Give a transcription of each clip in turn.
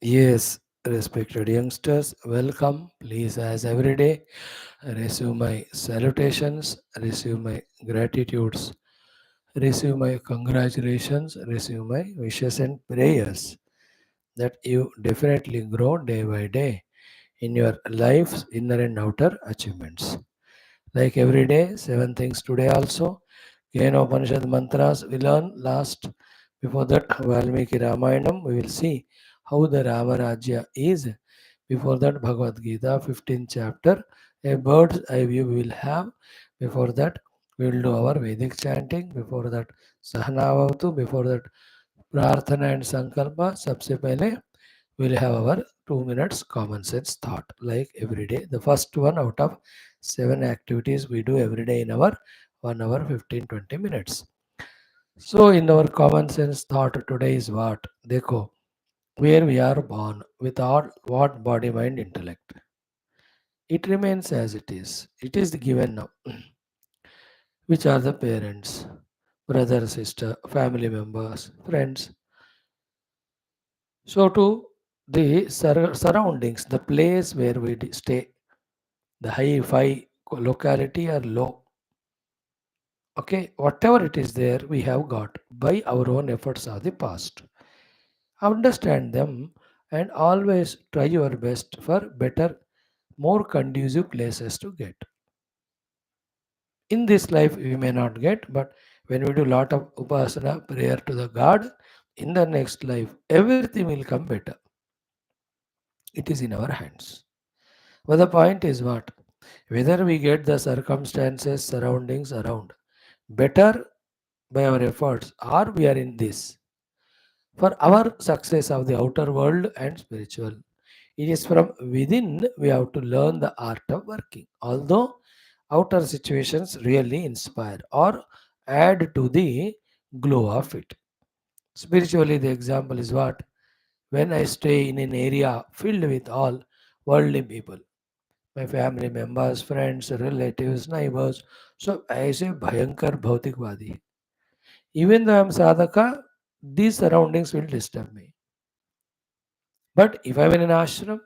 Yes, respected youngsters, welcome. Please, as every day, receive my salutations, receive my gratitudes, receive my congratulations, receive my wishes and prayers that you definitely grow day by day in your life's inner and outer achievements. Like every day, seven things today also. Again, Upanishad mantras we learn last. Before that, Valmiki Ramayanam, we will see how the Rama Rajya is. Before that, Bhagavad Gita, 15th chapter, a bird's eye view we will have. Before that, we will do our Vedic chanting. Before that, Sahanavatu. Before that, Prarthana and Sankalpa. सबसे पहले we'll have our 2 minutes common sense thought like every day. The first one out of seven activities we do every day in our 1 hour 15-20 minutes. So in our common sense thought today is what? Dekho, where we are born with all what body, mind, intellect. It remains as it is. It is given now. Which are the parents, brother, sister, family members, friends. So to the surroundings, the place where we stay, the high-fi locality or low. Okay, whatever it is there, we have got by our own efforts of the past. Understand them and always try your best for better, more conducive places to get. In this life, we may not get, but when we do lot of upasana, prayer to the God, in the next life, everything will come better. It is in our hands. But the point is what? Whether we get the circumstances, surroundings around better by our efforts or we are in this for our success of the outer world and spiritual. It is from within we have to learn the art of working. Although outer situations really inspire or add to the glow of it. Spiritually, the example is what? When I stay in an area filled with all worldly people, my family members, friends, relatives, neighbors, so I say Bhayankar Bhautikvadi. Even though I am sadhaka, these surroundings will disturb me. But if I am in an ashram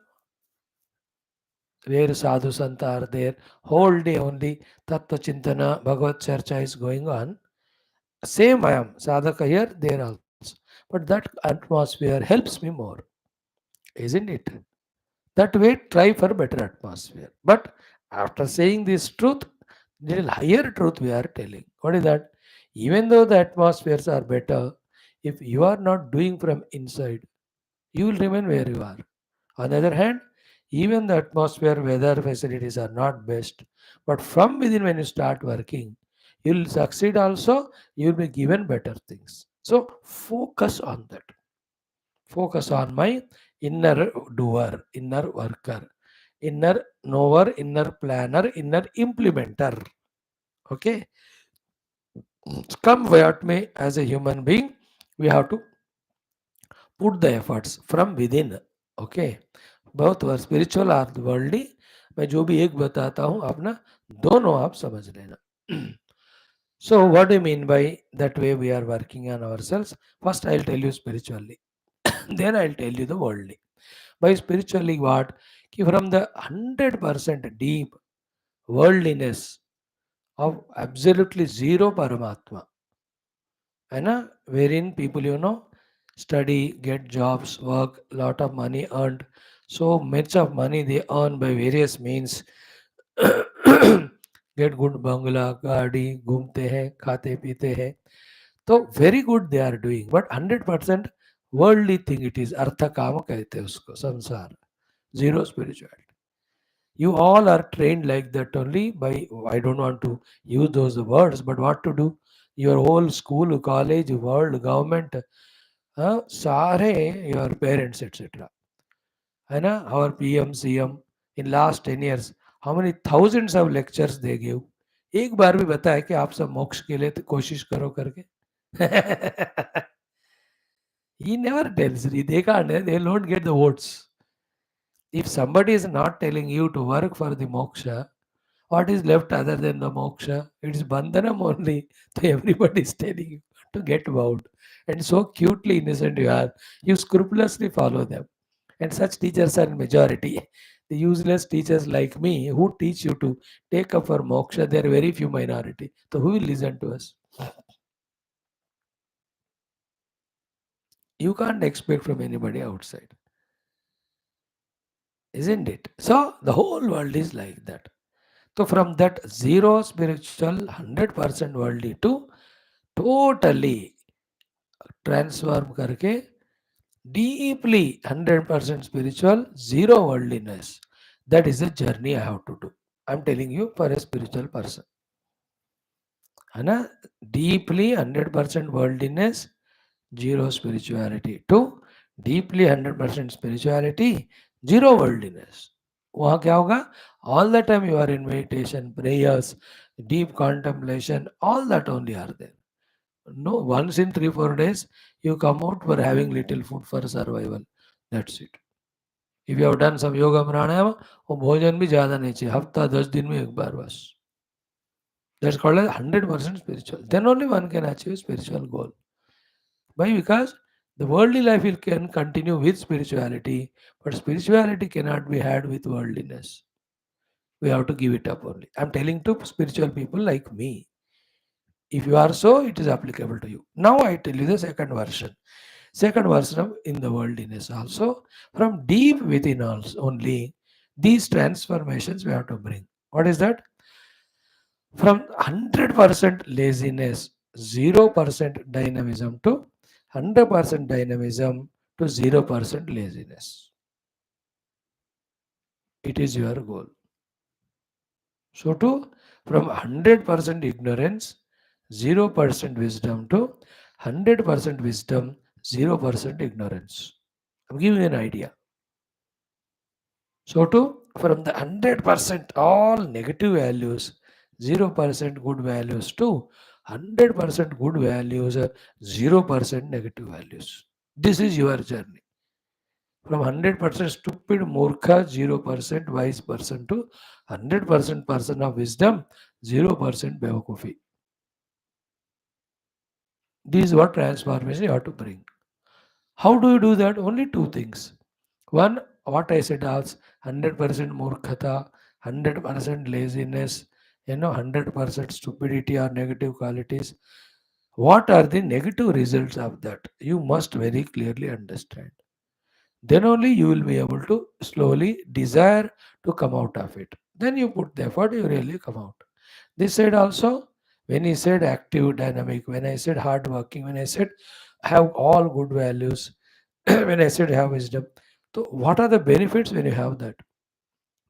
where sadhu santa are there, whole day only tattva chintana, Bhagavad Charcha is going on, same I am sadhaka here, there also. But that atmosphere helps me more, isn't it? That way, try for better atmosphere. But after saying this truth, little higher truth we are telling. What is that? Even though the atmospheres are better, if you are not doing from inside, you will remain where you are. On the other hand, even the atmosphere, weather facilities are not best. But from within, when you start working, you will succeed also, you will be given better things. So focus on that. Focus on my inner doer, inner worker, inner knower, inner planner, inner implementer. Okay. Come what may, as a human being, we have to put the efforts from within. Okay. बहुत बार spiritual और worldly मैं जो भी एक बताता हूँ अपना दोनों आप समझ लेना. So what do you mean by that way we are working on ourselves? First I'll tell you spiritually. Then I'll tell you the worldly. By spiritually what? कि from the 100% deep worldliness of absolutely zero Paramatma. है ना? Wherein people, study, get jobs, work, lot of money earned. So much of money they earn by various means. Get good bangla, गाड़ी, घूमते हैं, खाते पीते हैं. तो very good they are doing. But 100% worldly thing it is. अर्थ काम कहते हैं उसको, संसार. Zero spirituality. You all are trained like that only by, I don't want to use those words, but what to do? Your whole school, college, world, government, सारे your parents, etc. है ना? Our PM, CM in last 10 years, how many thousands of lectures they give? एक बार भी बताया कि आप सब मोक्ष के लिए तो कोशिश करो करके. He never tells. They can't. They don't get the votes. If somebody is not telling you to work for the moksha, what is left other than the moksha? It is bandhanam only. So everybody is telling you to get bound. And so cutely innocent you are. You scrupulously follow them. And such teachers are in majority. The useless teachers like me who teach you to take up for moksha, they are very few minority. So who will listen to us? You can't expect from anybody outside, isn't it? So the whole world is like that. So from that zero spiritual 100% worldly to totally transform करके deeply 100% spiritual, zero worldliness. That is a journey I have to do. I'm telling you for a spiritual person. है ना? Deeply 100% worldliness, zero spirituality. To deeply 100% spirituality, zero worldliness. वहाँ क्या होगा? All the time you are in meditation, prayers, deep contemplation, all that only are there. No, once in 3-4 days, you come out for having little food for survival. That's it. If you have done some yoga pranayama, वो भोजन भी ज़्यादा नहीं चाहिए, हफ्ता 10 दिन में एक बार बस. That's called as 100% spiritual. Then only one can achieve spiritual goal. Why? Because the worldly life can continue with spirituality, but spirituality cannot be had with worldliness. We have to give it up only. I'm telling to spiritual people like me. If you are so, it is applicable to you. Now I tell you the second version. Second version of in the worldliness also. From deep within us only, these transformations we have to bring. What is that? From 100% laziness, 0% dynamism to 100% dynamism to 0% laziness. It is your goal. So to from 100% ignorance, 0% wisdom to 100% wisdom, 0% ignorance. I'm giving you an idea. So to from the 100% all negative values, 0% good values to 100% good values, 0% negative values. This is your journey. From 100% stupid murkha, 0% wise person to 100% person of wisdom, 0% bevakufi. This is what transformation you have to bring. How do you do that? Only two things. One, what I said was 100% murkhata, 100% laziness, 100% stupidity or negative qualities. What are the negative results of that? You must very clearly understand. Then only you will be able to slowly desire to come out of it. Then you put the effort, you really come out. This side also, when he said active, dynamic, when I said hardworking, when I said have all good values, when I said have wisdom. So, what are the benefits when you have that?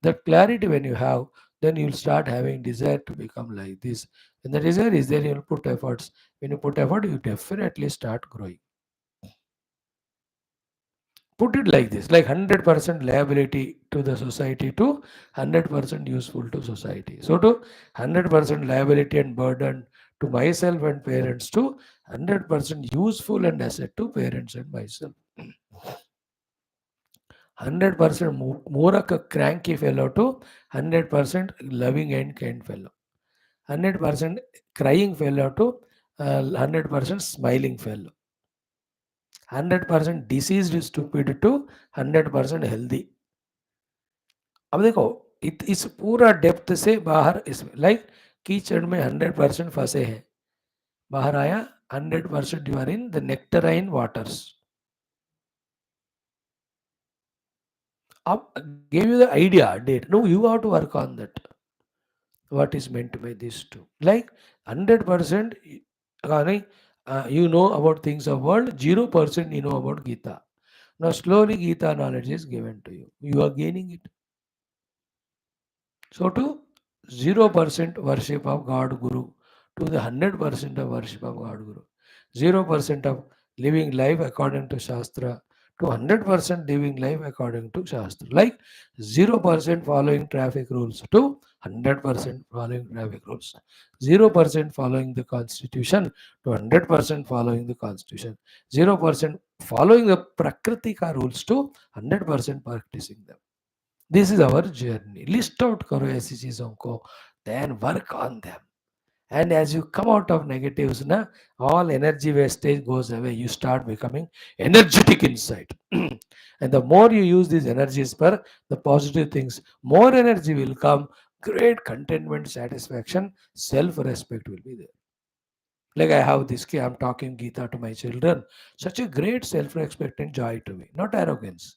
That clarity when you have, then you'll start having desire to become like this. When the desire is there, you'll put efforts. When you put effort, you definitely start growing. Put it like this, like 100% liability to the society to 100% useful to society. So to 100% liability and burden to myself and parents to 100% useful and asset to parents and myself. 100% Muraka cranky fellow to 100% loving and kind fellow. 100% crying fellow to 100% smiling fellow. 100% diseased stupid to 100% healthy. अब देखो इस पूरा depth से बाहर इसमें like कीचड़ में 100% फंसे हैं, बाहर आया 100% you are in the nectarine waters. अब gave you the idea date. No, you have to work on that. What is meant by these two? Like 100% you know about things of world, 0% you know about Gita. Now slowly Gita knowledge is given to you. You are gaining it. So to 0% worship of God Guru to the 100% of worship of God Guru. 0% of living life according to Shastra to 100% living life according to Shastra. Like 0% following traffic rules to 100% following traffic rules. 0% following the constitution to 100% following the constitution. 0% following the Prakritika rules to 100% practicing them. This is our journey. List out करो ऐसी चीजों को, then work on them And as you come out of negatives, na, all energy wastage goes away. You start becoming energetic inside. And the more you use these energies for the positive things, more energy will come, great contentment, satisfaction, self-respect will be there. Like I have this key, I'm talking Geetha to my children. Such a great self-respect and joy to me, not arrogance.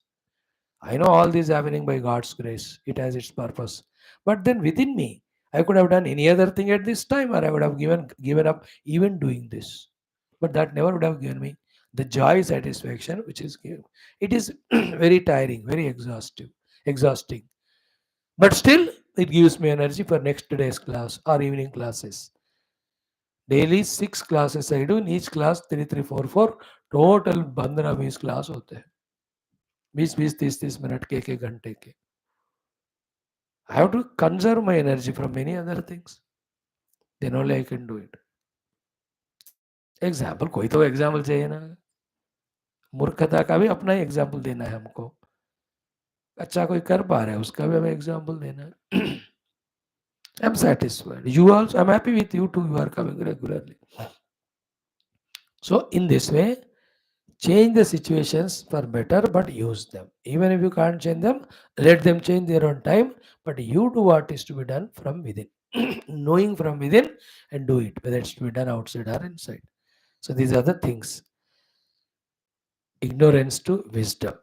I know all this happening by God's grace. It has its purpose. But then within me, I could have done any other thing at this time, or I would have given up even doing this. But that never would have given me the joy satisfaction which is given. It is very tiring, very exhausting. But still, it gives me energy for next day's class or evening classes. Daily 6 classes I do. In each class 3 3 4 4 total 15-20 class होते हैं. 20 20 30 30 minute के 1 घंटे के. I have to conserve my energy from many other things. Then only I can do it. Example, कोई तो example चाहिए ना. मूर्खता का भी अपना ही एग्जाम्पल देना है हमको. अच्छा कोई कर पा रहा है उसका भी हमें एग्जाम्पल देना है. I'm satisfied. You also, I'm happy with you too. You are coming regularly. So in this way, change the situations for better, but use them. Even if you can't change them, let them change their own time. But you do what is to be done from within. Knowing from within and do it, whether it's to be done outside or inside. So these are the things. Ignorance to wisdom,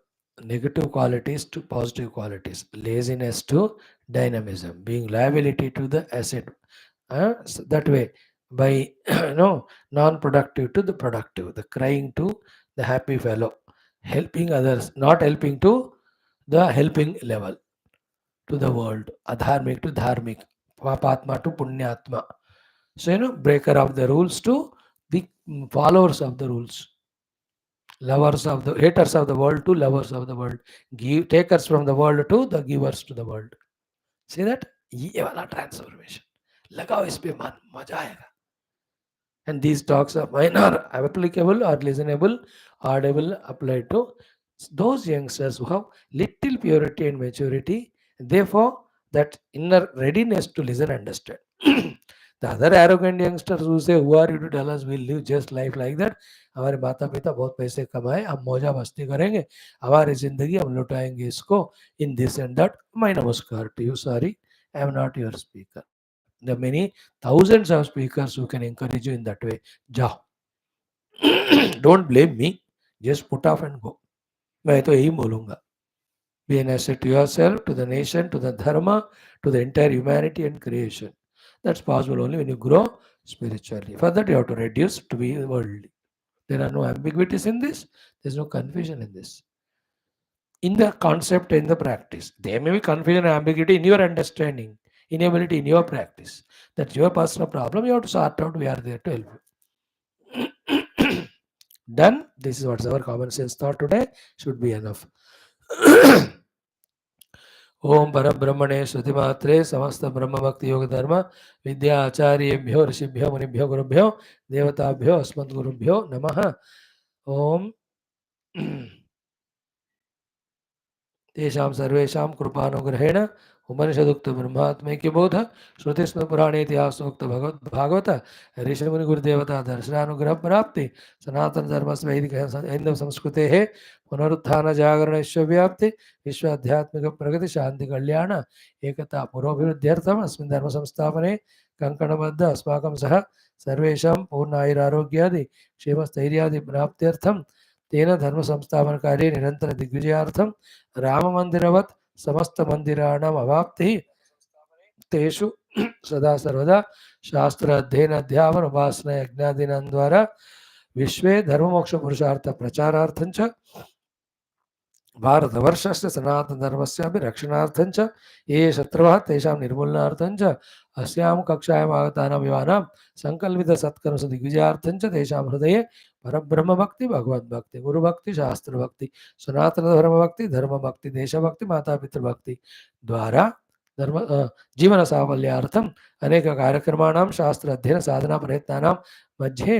negative qualities to positive qualities, laziness to dynamism, being liability to the asset. So that way, by non-productive to the productive, the crying to the happy fellow, helping others, not helping to the helping level, to the world, adharmic to dharmic, papatma to punyatma. So, breaker of the rules to the followers of the rules, lovers of the haters of the world to lovers of the world, give takers from the world to the givers to the world. See that? ये वाला transformation. लगाओ इस पे मन, मजा आएगा. And these talks of mine are applicable or listenable, audible, applied to those youngsters who have little purity and maturity, therefore that inner readiness to listen and understand. The other arrogant youngsters who say, who are you to tell us, we'll live just life like that. हमारे माता पिता बहुत पैसे कमाए, हम मौजा मस्ती करेंगे, हमारी जिंदगी हम लुटाएंगे इसको, in this and that. My namaskar to you, sorry, I am not your speaker. There are many thousands of speakers who can encourage you in that way. जाओ. Don't blame me. Just put off and go. मैं तो यही बोलूँगा. Be an asset to yourself, to the nation, to the dharma, to the entire humanity and creation. That's possible only when you grow spiritually. For that you have to reduce to be worldly. There are no ambiguities in this. There's no confusion in this. In the concept, in the practice. There may be confusion and ambiguity in your understanding, inability in your practice. That's your personal problem. You have to sort out. We are there to help you. Done. This is what's our common sense thought today. Should be enough. ओम परब्रह्मणे श्रुतिमात्रे समस्त ब्रह्म भक्ति योग धर्म विद्या आचार्येभ्यो ऋषिभ्यो मुनिभ्यो गुरुभ्यो देवताभ्यो अस्मद्गुरुभ्यो नमः. ओम तेषां सर्वेषां कृपानुग्रहेण उपनिषदुक्त ब्रह्मात्मैक्य बोध श्रुतिस्मृतिपुराणे इतिहासोक्त भागवत ऋषिमुनिगुरुदेवता दर्शनानुग्रह प्राप्ति सनातन धर्मस्य वैदिक हिंदू संस्कृतेः पुनरुत्थान जागरणस्य व्याप्ति विश्वाध्यात्मिक प्रगति शांति कल्याण एकता पुरोभिवृद्ध्यर्थम अस्मिन् धर्म संस्थापने कंकणबद्ध अस्माकं सह सर्वेषां पूर्णायुरारोग्यादि क्षेमस्थैर्यादि प्राप्त्यर्थं तेन धर्म संस्थापन कार्ये निरंतर दिग्विजयार्थं राम मंदिरवत् समस्त मंदिराणाम् अवाप्तिः तेषु सदा सर्वदा शास्त्र अध्ययन अध्यापन उपासना यज्ञादीनां द्वारा विश्वे धर्ममोक्ष पुरुषार्थ प्रचारार्थं च भारतवर्षस्य सनातनधर्मस्यापि रक्षणार्थं च ये शत्रवः तेषां निर्मूलनार्थं च अस्यां कक्षायाम् आगतानां युवानां संकल्पितसत्कर्मसु दिग्विजयार्थं च तेषां हृदये परब्रह्मभक्ति भगवद्भक्ति गुरुभक्ति शास्त्रभक्ति सनातनधर्मभक्ति धर्मभक्ति देशभक्ति मातापितृभक्ति द्वारा धर्म जीवन साफल्यार्थम् अनेक कार्यक्रमाणां शास्त्र अध्ययन साधना प्रयत्नानां मध्ये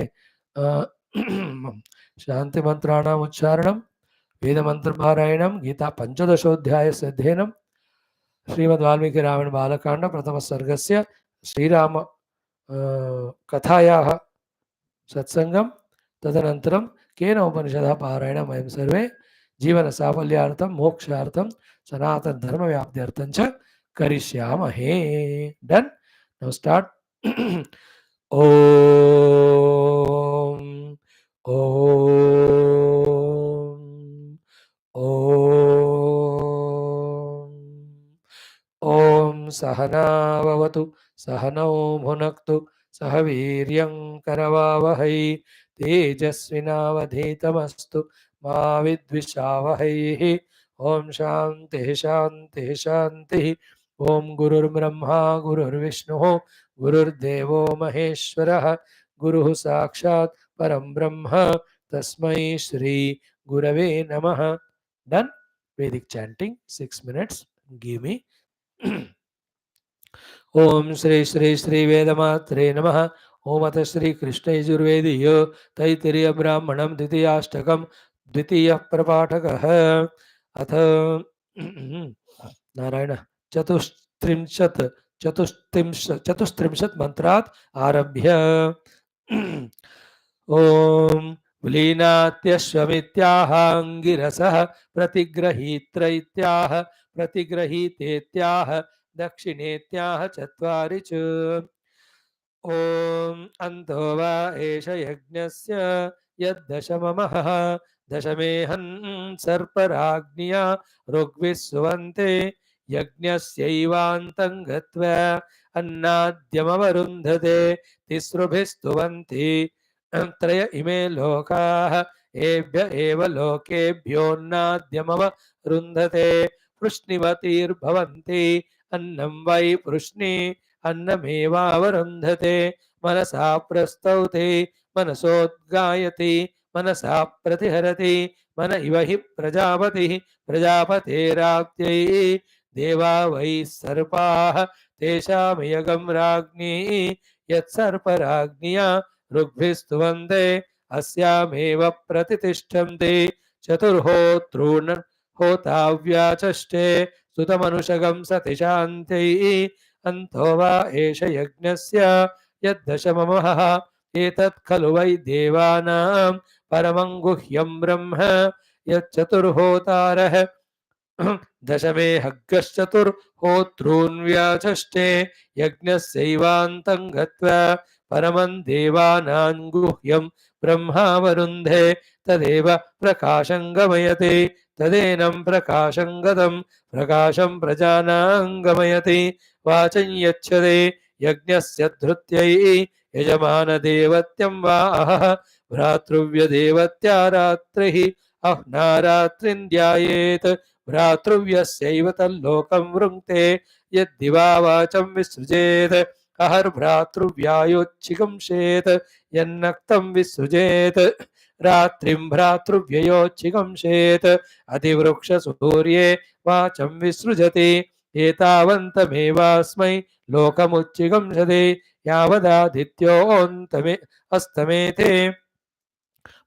शांति मंत्राणाम् उच्चारणं वेद मंत्र पारायणम गीता पंचदशोध्यायस्य अध्ययनम श्रीमद् वाल्मीकि रामायण बालकांड प्रथम सर्गस्य श्रीराम कथायाः सत्संगं तदनन्तरं केन उपनिषदः पारायणं वयं सर्वे जीवनसाफल्यार्थं मोक्षार्थं सनातनधर्मव्याप्त्यर्थं च करिष्यामहे. डन्. नौ स्टार्ट्. ॐ ॐ ॐ सहना भवतु सहनौ भुनक्तु सह वीर्यं करवावहै तेजस्विनावधीतमस्तु मा विद्विषावहैः. ॐ शान्तिः शान्तिः शान्तिः. ॐ गुरुर्ब्रह्मा गुरुर्विष्णुः गुरुर्देवो महेश्वरः गुरुः साक्षात् परं ब्रह्म तस्मै श्री गुरवे नमः. Done. Vedic chanting 6 minutes. Give me. ओम श्री श्री श्री वेदमात्रे नमः. ओम अथ श्री कृष्ण यजुर्वेदीय तैत्तिरीय ब्राह्मणम द्वितीयाष्टकम द्वितीय प्रपाठकः. अथ नारायण चतुस्त्रिंशत् चतुस्त्रिंशत् मंत्रात् आरभ्य. ओम विलीनात्यश्वमित्याहांगिरसः प्रतिग्रहीत्र इत्याह प्रतिग्रहीतेत्याह दक्षिणेत्याह चत्वारि च. ओम अन्तो वा एष यज्ञस्य यद्दशममः दशमेहं सर्पराज्ञिया ऋग्भिः सुवन्ते यज्ञस्यैवान्तं गत्वा अन्नाद्यमवरुन्धते तिसृभिस्तुवन्ति त्रय इमे लोकाः एभ्य एव लोकेभ्योऽन्नाद्यमवरुन्धते वृष्णिवतीर्भवन्ति अन्नं वै वृष्णि अन्नमेवावरुन्धते मनसा प्रस्तौते मनसोद्गायति मनसा प्रतिहरति मन इव हि प्रजापतिः प्रजापतेराप्त्यै देवा वै सर्पाः तेषामियगं राज्ञी यत्सर्पराज्ञिया ऋग्भिस्तुवन्ते अस्यामेव प्रतितिष्ठन्ते चतुर्होतॄन् होताव्याचष्टे सुतमनुषगं सति शान्त्यै अन्तो वा एष यज्ञस्य यद्दशममः एतत् खलु वै देवानां परमं गुह्यं ब्रह्म यच्चतुर्होतारः दशमे हग्गश्चतुर्होतॄन् व्याचष्टे यज्ञस्यैवान्तं गत्वा परमं देवानां गुह्यं ब्रह्मावरुन्धे तदेव प्रकाशं गमयति तदेनं प्रकाशं गतं प्रकाशं प्रजानां गमयति वाचं यच्छते यज्ञस्य धृत्यै यजमानदेवत्यं वा अहः भ्रातृव्यदेवत्या रात्रिः अह्नारात्रिं ध्यायेत् भ्रातृव्यस्यैव तल्लोकं वृङ्क्ते यद्दिवा वाचं विसृजेत् अहर्भ्रातृव्यायोच्छिगंशेत् यन्नक्तं विसृजेत् रात्रिं भ्रातृव्ययोच्छिगंशेत् अतिवृक्षसूर्ये वाचं विसृजति एतावन्तमेवास्मै लोकमुच्छिगंसते यावदादित्योऽन्तमे अस्तमेते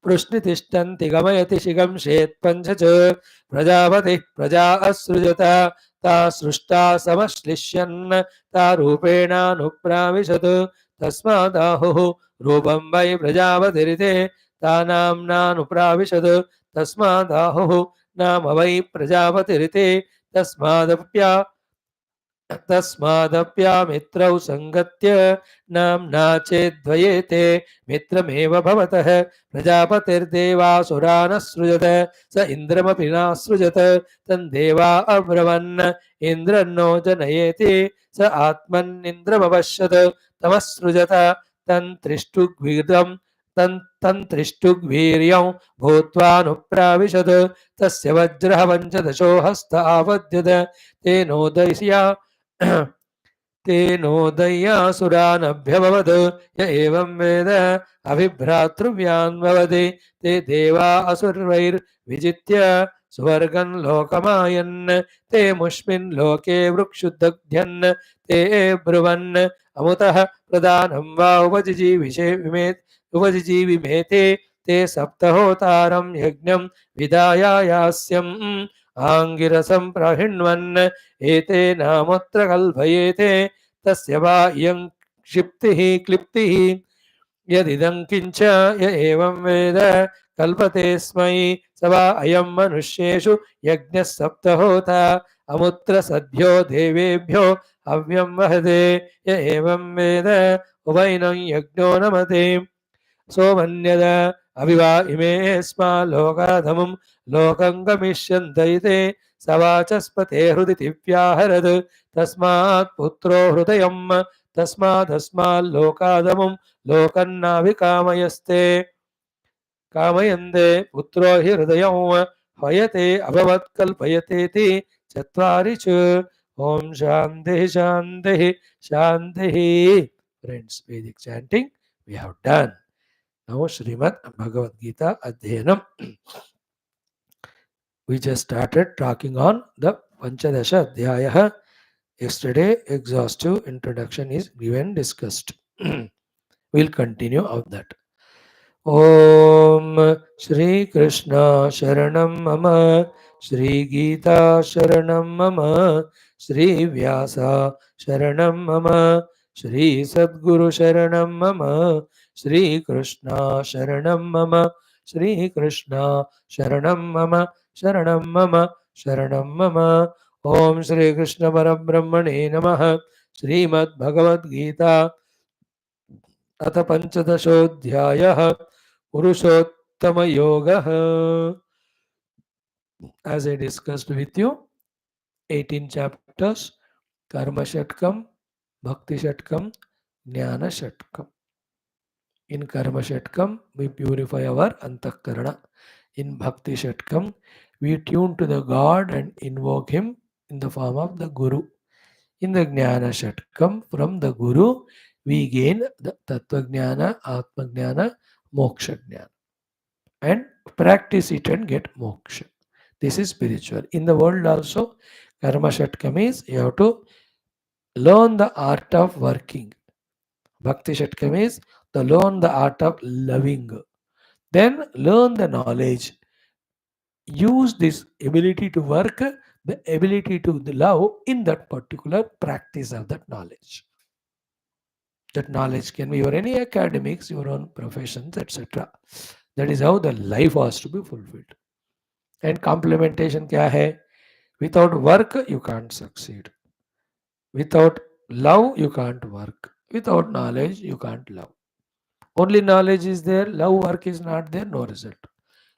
पृश्नितिष्ठन्ति गमयति शिगंशेत् पञ्च च प्रजापतिः प्रजा असृजत ता सृष्टा समश्लिष्यन् ता रूपेणानुप्राविशत् तस्मादाहुः रूपं वै प्रजापतिरिते ता नाम्नानुप्राविशत् तस्मादाहुः नाम वै प्रजापतिरिते तस्मादप्यामित्रौ संगत्य नाम्ना चेद्वयेते मित्रमेव भवतः प्रजापतिर्देवासुरानसृजत स इन्द्रमपि नासृजत तन्देवा अब्रवन् इन्द्रन्नो जनयेति स आत्मन्निन्द्रमपश्यत् तमसृजत तन्त्रिष्टुग्वीर्यं भूत्वानुप्राविशत् तस्य वज्रः पञ्चदशो हस्त आवद्यत तेनोदय्यासुरानभ्यभवत् य एवं वेद अभिभ्रातृव्यान् भवति ते देवा असुरैर्विजित्य स्वर्गं लोकमायन् ते मुष्मिन् लोके वृक्षुदग्ध्यन् ते ब्रुवन् अमुतः प्रदानं वा उपजिजीविमेते ते सप्तहोतारं यज्ञं विदायायास्यम् आंगिरसं प्रहिण्वन् एतेनामुत्र कल्पयेते तस्य वा इयं क्षिप्तिः क्लिप्तिः यदिदं किञ्च य एवं वेद कल्पते स्मै स वा अयं मनुष्येषु यज्ञः सप्तहोता अमुत्र सद्यो देवेभ्यो हव्यं वहते य एवं वेद उभैनं यज्ञो नमते सोमन्यद अविवा इमे स्मा लोकाधमुं लोकं गमिष्यन्त इते स वाचस्पते हृदि दिव्याहरद् तस्मात् पुत्रो हृदयं तस्मादस्माल्लोकादमुं लोकन्नाभिकामयस्ते कामयन्ते पुत्रो हि हृदयं हयते अभवत् कल्पयतेति चत्वारि च ओम शांति शांति शांति. Friends, Vedic chanting we have done. Now Srimad Bhagavad Gita Adhyanam. We just started talking on the Panchadasha Adhyaya. Yesterday, exhaustive introduction is given discussed. We'll continue of that. Om Shri Krishna Sharanam Mama Shri Geetha Sharanam Mama Shri Vyasa Sharanam Mama Shri Sadguru Sharanam Mama Shri Krishna Sharanam Mama Shri Krishna Sharanam Mama Sharanam Mama Sharanam Mama Om Shri Krishna Parabrahmane Namaha Srimad Bhagavad Gita अथ पंचदशोऽध्यायः पुरुषोत्तमयोगः. As I discussed with you, 18 chapters, Karma Shatkam, Bhakti Shatkam, Jnana Shatkam. In Karma Shatkam, we purify our Antakarana. In Bhakti Shatkam, we tune to the God and invoke Him in the form of the Guru. In the Jnana Shatkam, from the Guru, we gain the Tattva Jnana, Atma Jnana, Moksha Jnana, and practice it and get moksha. This is spiritual. In the world also, Karma Shatkam is you have to learn the art of working. Bhakti Shatkam is to learn the art of loving. Then learn the knowledge. Use this ability to work, the ability to love in that particular practice of that knowledge. That knowledge can be your any academics, your own professions, etc. That is how the life has to be fulfilled. And complementation क्या है? Without work you can't succeed. Without love you can't work. Without knowledge you can't love. Only knowledge is there, love work is not there, no result.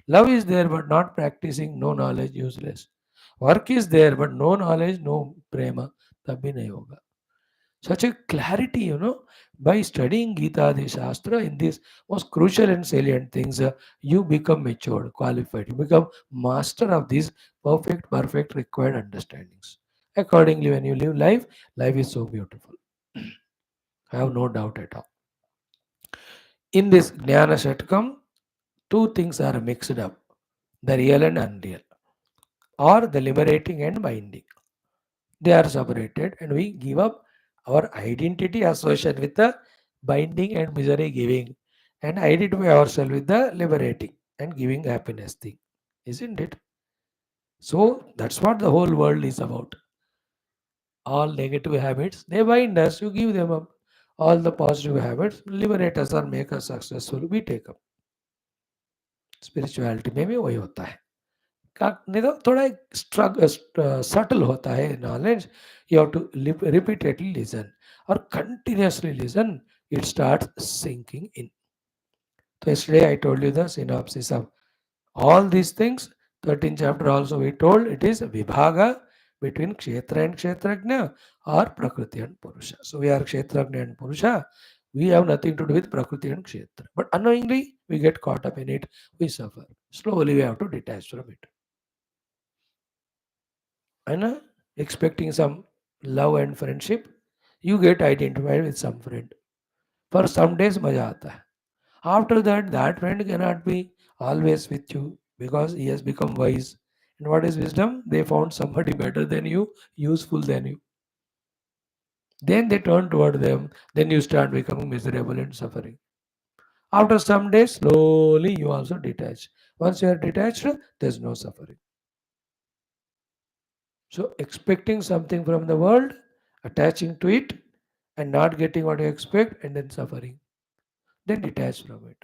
Love is there but not practicing, no knowledge, useless. Work is there but no knowledge, no prema, तब भी नहीं होगा. Such a clarity, by studying Gita, the Shastra, in these most crucial and salient things, you become matured, qualified. You become master of these perfect required understandings. Accordingly, when you live life, life is so beautiful. I have no doubt at all. In this Jnana Shatkam, two things are mixed up, the real and unreal, or the liberating and binding. They are separated, and we give up our identity associated with the binding and misery giving, and identify ourselves with the liberating and giving happiness thing, isn't it? So that's what the whole world is about. All negative habits they bind us, you give them up. All the positive habits liberate us or make us successful, we take up. Spirituality में भी वही होता है. नहीं तो थोड़ा subtle होता है knowledge. You have to repeatedly listen और continuously listen, it starts sinking in. तो yesterday I told you the synopsis of all these things. 13th chapter also we told it is vibhaga between kshetra and kshetrajna or prakriti and purusha. So we are kshetrajna and purusha. We have nothing to do with prakriti and kshetra. But unknowingly we get caught up in it. We suffer. Slowly we have to detach from it. And expecting some love and friendship, you get identified with some friend. For some days मजा आता है. After that, that friend cannot be always with you because he has become wise. And what is wisdom? They found somebody better than you, useful than you. Then they turn toward them. Then you start becoming miserable and suffering. After some days, slowly you also detach. Once you are detached, there's no suffering. So expecting something from the world, attaching to it, and not getting what you expect and then suffering. Then detach from it.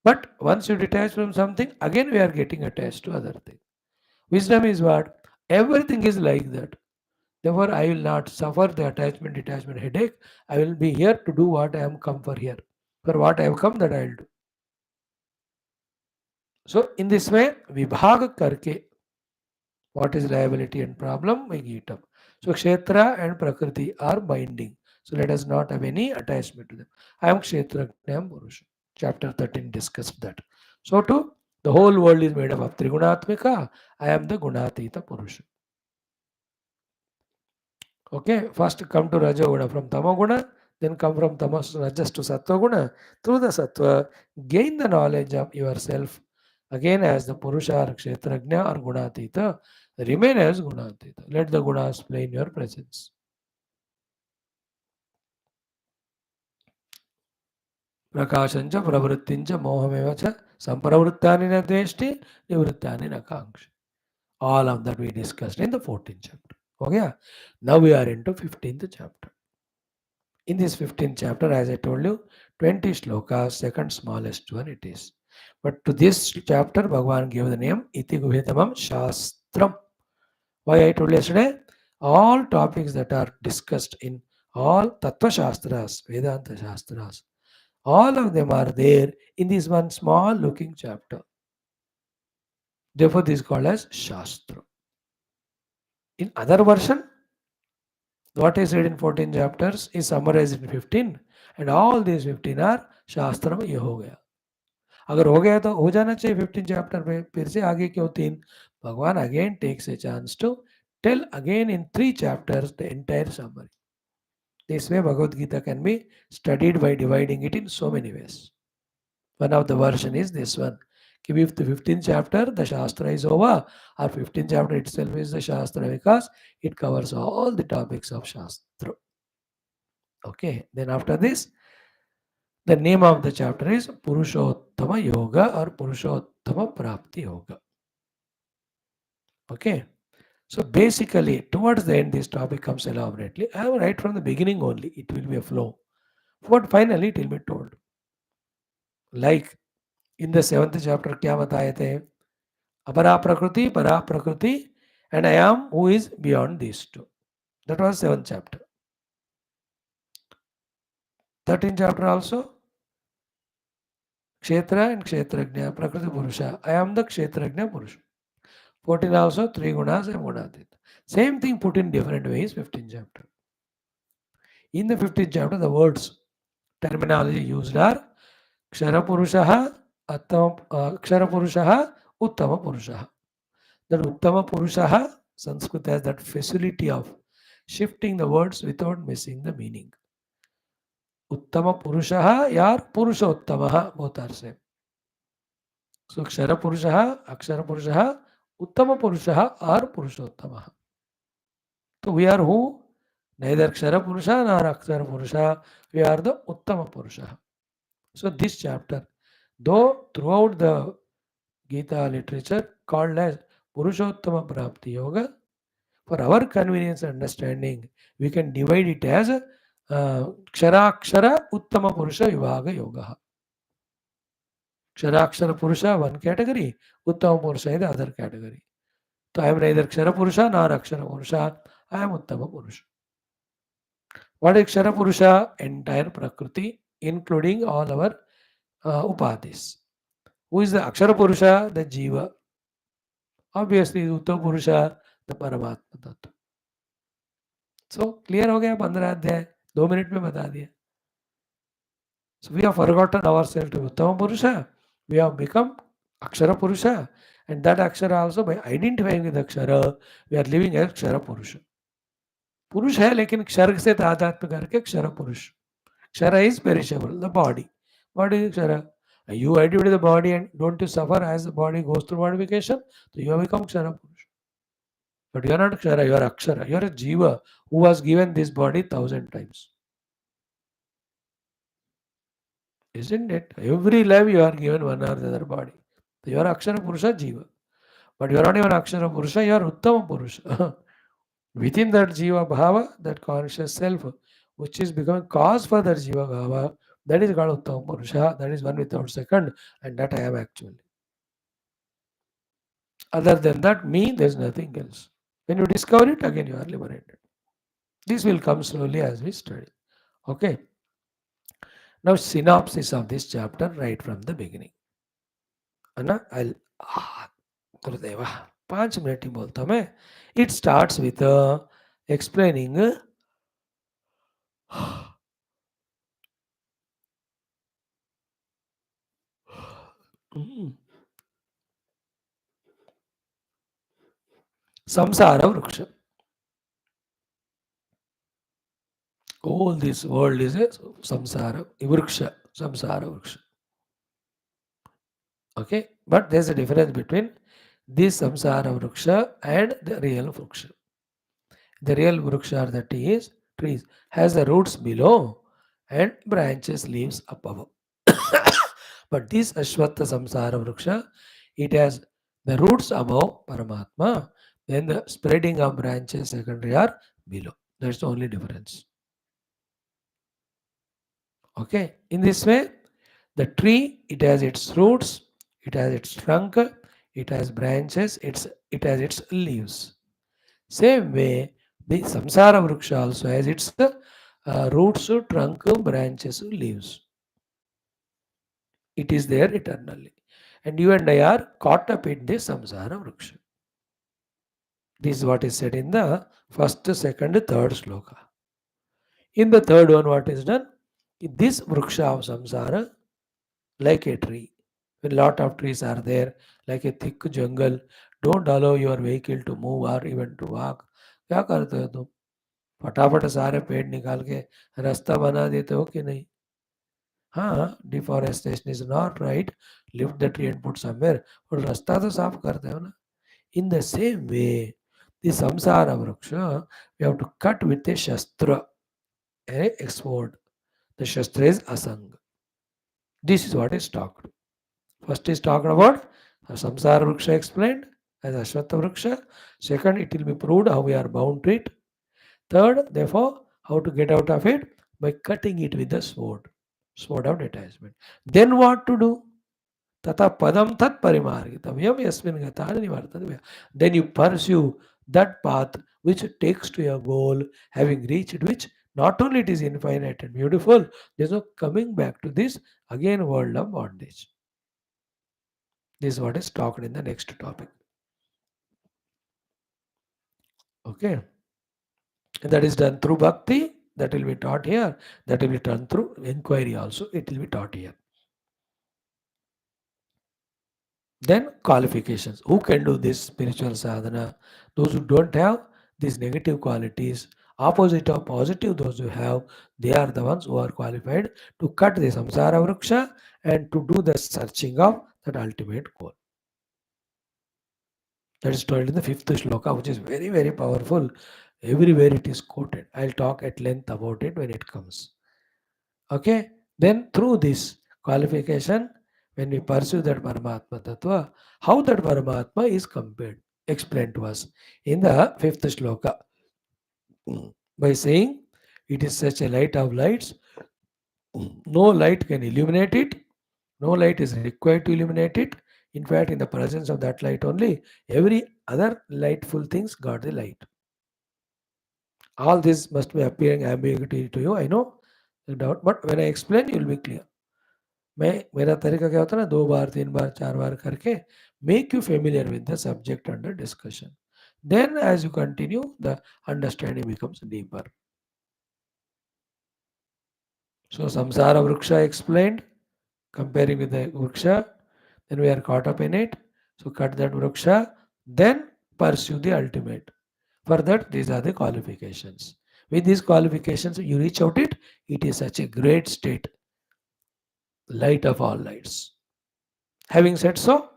But once you detach from something, again we are getting attached to other thing. Wisdom is what? Everything is like that. Therefore, I will not suffer the attachment detachment headache. I will be here to do what I am come for here. For what I have come, that I will do. So in this way, vibhag karke, what is liability and problem, we eat up. So kshetra and prakriti are binding. So let us not have any attachment to them. I am kshetrajnam purusha. Chapter 13 discussed that. So too, the whole world is made up of trigunatmika. I am the gunatita purusha. Okay, first come to Rajoguna from Tamoguna, then come from Tamas Rajas to Sattva through the Sattva, gain the knowledge of yourself again as the Purusha or Kshetrajna or Gunatita, remain as Gunatita. Let the Gunas play in your presence. Prakashancha pravrittincha mohamevacha sampravrittani na dveshti nivrittani na kankshi. All of that we discussed in the 14th chapter. Okay, now we are into 15th chapter. In this 15th chapter, as I told you, 20 shlokas, second smallest one it is. But to this chapter, Bhagavan gave the name Iti Guhetamam Shastram. Why I told you yesterday? All topics that are discussed in all Tattva Shastras, Vedanta Shastras, all of them are there in this one small looking chapter. Therefore, this is called as Shastra. In other version, what is said in 14 chapters is summarized in 15, and all these 15 are शास्त्र में ये हो गया. अगर हो गया तो हो जाना चाहिए 15 चैप्टर में, फिर से आगे क्यों 3? भगवान again takes a chance to tell again in 3 chapters the entire summary. This way Bhagavad Gita can be studied by dividing it in so many ways. One of the version is this one. If the 15th chapter, the Shastra is over, or 15th chapter itself is the Shastra because it covers all the topics of Shastra. Okay, then after this, the name of the chapter is Purushottama Yoga or Purushottama Prapti Yoga. Okay, so basically, towards the end, this topic comes elaborately. I am right from the beginning only, it will be a flow. But finally, it will be told. Like in the 7th chapter, क्या बताए थे? Apara Prakriti, and I am who is beyond these two. That was 7th chapter. 13th chapter also, Kshetra and Kshetrajna, Prakriti Purusha. I am the Kshetrajna Purusha. 14 also, 3 gunas and Gunatita. Same thing put in different ways, 15th chapter. In the 15th chapter, the words, terminology used are Kshara Purushaha, Kshara Purushaha, Uttama Purushaha. That Uttama Purushaha, Sanskrit has that facility of shifting the words without missing the meaning. Uttama Purushaha, Yar Purushottamaha, both are same. So Kshara Purushaha, Akshara Purushaha, Uttama Purushaha, or Purushottamaha. So we are who? Neither Kshara Purusha nor Akshara Purusha. We are the Uttama Purusha. So this chapter, though throughout the Gita literature called as Purushottama Prapti Yoga, for our convenience and understanding, we can divide it as Ksharakshara Uttama Purusha Vibhaga Yoga. Ksharakshara Purusha one category, Uttama Purusha is the other category. So I am neither Kshara Purusha nor Akshara Purusha. I am Uttama Purusha. What is Kshara Purusha? Entire Prakriti, including all our Upadhis. Who is the Akshara Purusha? The Jiva. Obviously, Uttama Purusha, the Paramatma Tattva. So, clear हो गया 15 अध्याय 2 minute में बता दिया. So, we have forgotten ourselves to Uttama Purusha. We have become Akshara Purusha. And that Akshara also, by identifying with Akshara, we are living as Kshara Purusha. पुरुष है लेकिन क्षर से तादात्म्य करके क्षर पुरुष. Kshara is perishable, the body. What is Kshara? You identify the body and don't you suffer as the body goes through modification? So you have become Kshara Purusha. But you are not Kshara, you are Akshara. You are a Jiva who was given this body 1,000 times. Isn't it? Every life you are given one or the other body. So you are Akshara Purusha Jiva. But you are not even Akshara Purusha, you are Uttama Purusha. Within that Jiva Bhava, that conscious self, which is becoming cause for that Jiva Bhava, that is called Uttama Purusha, that is one without second, and that I am actually. Other than that, me, there is nothing else. When you discover it, again you are liberated. This will come slowly as we study. Okay. Now, synopsis of this chapter right from the beginning. Anna, I'll Gurudeva 5 minute ही बोलता हूँ मैं. It starts with explaining samsara vriksha. All this world is a samsara vriksha. Samsara vriksha. Okay, but there's a difference between this samsara vriksha and the real vriksha. The real vriksha are the trees has the roots below and branches leaves above. But this Ashwatha Samsara Vriksha, it has the roots above Paramatma, then the spreading of branches secondary are below. That's the only difference. Okay, in this way, the tree, it has its roots, it has its trunk, it has branches, it has its leaves. Same way, the Samsara Vriksha also has its roots, trunk, branches, leaves. It is there eternally. And you and I are caught up in this samsara vriksha. This is what is said in the first, second, third sloka. In the third one, what is done? This vriksha of samsara, like a tree. When lot of trees are there, like a thick jungle, don't allow your vehicle to move or even to walk. क्या करते हो तुम? फटाफट सारे पेड़ निकाल के रास्ता बना देते हो कि नहीं? हाँ, deforestation is not right. Lift the tree and put somewhere. और रास्ता तो साफ करते हो ना. In the same way, the samsara vriksha, we have to cut with a shastra, a sword. The shastra is asanga. This is what is talked. First is talked about samsara vriksha explained as ashwatha vriksha. Second, it will be proved how we are bound to it. Third, therefore, how to get out of it by cutting it with the sword of detachment. Then what to do? तथा पदम तत्परिमार्गितव्यम यस्मिन् गतः निवर्तन्ते. Then you pursue that path which takes to your goal, having reached which not only it is infinite and beautiful, there's no coming back to this again world of bondage. This is what is talked in the next topic. Okay. And that is done through bhakti, that will be taught here. That will be done through inquiry also, it will be taught here. Then qualifications. Who can do this spiritual sadhana? Those who don't have these negative qualities, opposite of positive, those who have, they are the ones who are qualified to cut the samsara vriksha and to do the searching of that ultimate goal. That is told in the fifth shloka, which is very, very powerful. Everywhere it is quoted. I'll talk at length about it when it comes. Okay? Then through this qualification, when we pursue that Paramatma Tattva, how that Paramatma is compared, explained to us in the fifth shloka. By saying, it is such a light of lights, no light can illuminate it, no light is required to illuminate it. In fact, in the presence of that light only, every other lightful things got the light. All this must be appearing ambiguity to you, I know, no doubt, but when I explain, you will be clear. मैं मेरा तरीका क्या होता है ना, 2 बार 3 बार 4 बार करके make you familiar with the subject under discussion. Then as you continue, the understanding becomes deeper. So samsara vriksha explained, comparing with the vriksha, then we are caught up in it. So cut that vriksha, then pursue the ultimate. For that, these are the qualifications. With these qualifications, you reach out it, it is such a great state, light of all lights. Having said so,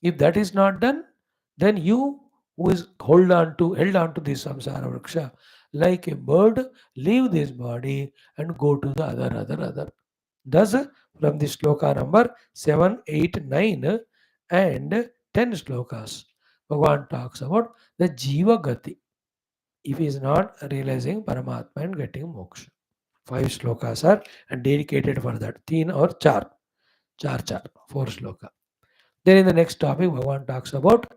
if that is not done, then you who is held on to this samsara vriksha, like a bird, leave this body and go to the other. Thus, from the sloka number 7, 8, 9 and 10 slokas, Bhagavan talks about the jiva gati if he is not realizing Paramatma and getting moksha. 5 shlokas are dedicated for that. Teen or char. Char char. 4 shloka. Then in the next topic, Bhagavan talks about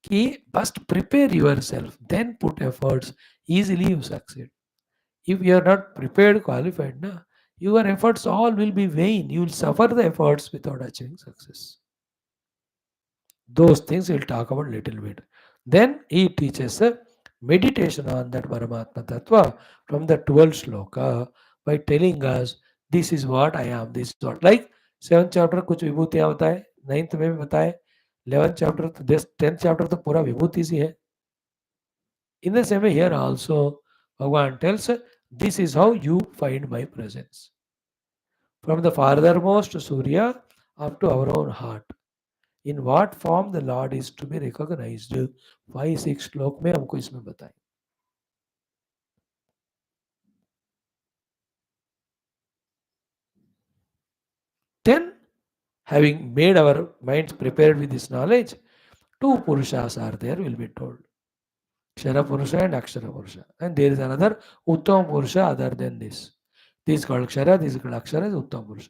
ki first prepare yourself, then put efforts. Easily you succeed. If you are not prepared, qualified, na, your efforts all will be vain. You will suffer the efforts without achieving success. Those things we'll talk about little bit. Then he teaches a meditation on that Paramatma Tattva from the 12th shloka by telling us this is what I am, this is what. Like 7th chapter कुछ विभूतियां बताए, 9th में भी बताए, 11th chapter तो 10th chapter तो पूरा विभूति सी है. In the same way here also Bhagavan tells this is how you find my presence. From the farthermost Surya up to our own heart. In what form the Lord is to be recognized, 5-6 श्लोक में हमको इसमें बताएं. Then, having made our minds prepared with this knowledge, two Purushas are there, will be told. Kshara Purusha and Akshara Purusha. And there is another Uttam Purusha other than this. This is called Kshara, this is called Akshara, is Uttam Purusha.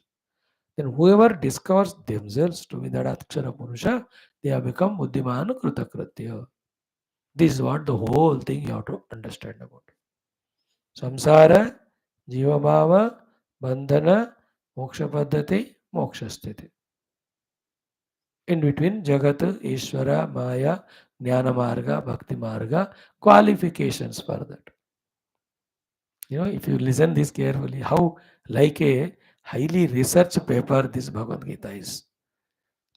Then whoever discovers themselves to be that Akshara Purusha, they have become Buddhiman Kritakritya. This is what the whole thing you have to understand about. Samsara, Jiva Bhava, Bandhana, Moksha Paddhati, Moksha Sthiti. In between Jagat, Ishvara, Maya, Jnana Marga, Bhakti Marga, qualifications for that. You know, if you listen this carefully, how like a highly researched paper this Bhagavad Gita is.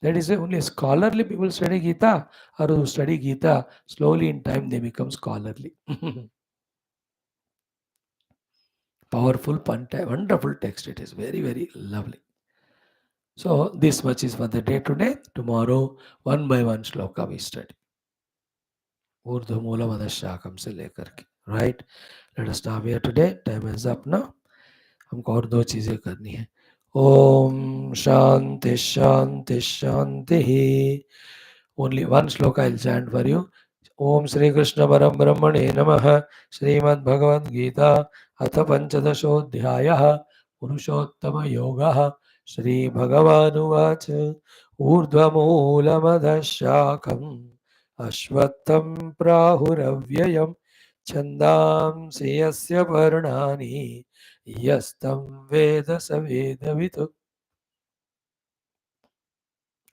That is why only scholarly people study Gita, or who study Gita, slowly in time they become scholarly. Powerful, wonderful text it is. Very, very lovely. So this much is for the day today. Tomorrow, one by one shloka we study. Urdhva Moola Madashakam से लेकर के. Right? Let us stop here today. Time is up now. हमको और दो चीजें करनी है. Om Shanti Shanti Shanti. Only one shloka I'll chant for you. Om Shri Krishna Param Brahmane Namaha. Srimad Bhagavad Gita Atha Panchadashodhyayah Purushottama Yogaha. Shri Bhagavanuvach Urdhvamoolamadashakam Ashvattam Prahuravyayam Chandamsi Yasya Varnani Yastam Veda Savedavitu.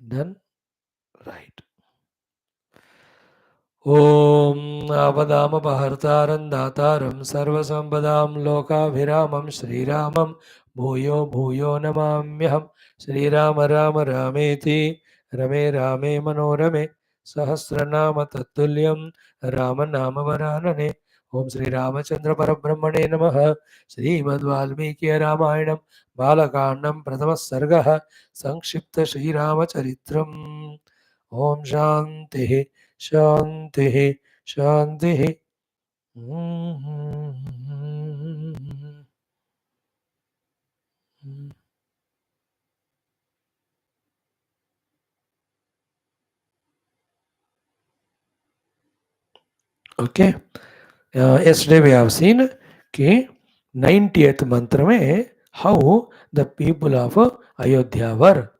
Done? Right. Om Avadamapahārtāram Dātāram Sarvasambadam Lokabhiramam Sri Ramam Bhuyo Bhuyo Namamyaham Sri Rama Rama Rameti Rame Rame Manorame Sahasranama Tattuliyam Rama Nama Varanane. Om Sri Ramachandra Parabrahmane Namaha. Srimad Valmiki Ramayanam BALA KANDAM Prathama SARGA Sankshipta Sri Ramacharitam. Om Shanti Shanti Shanti. Okay. Yesterday we have seen कि 90th मंत्र में how the people of Ayodhya were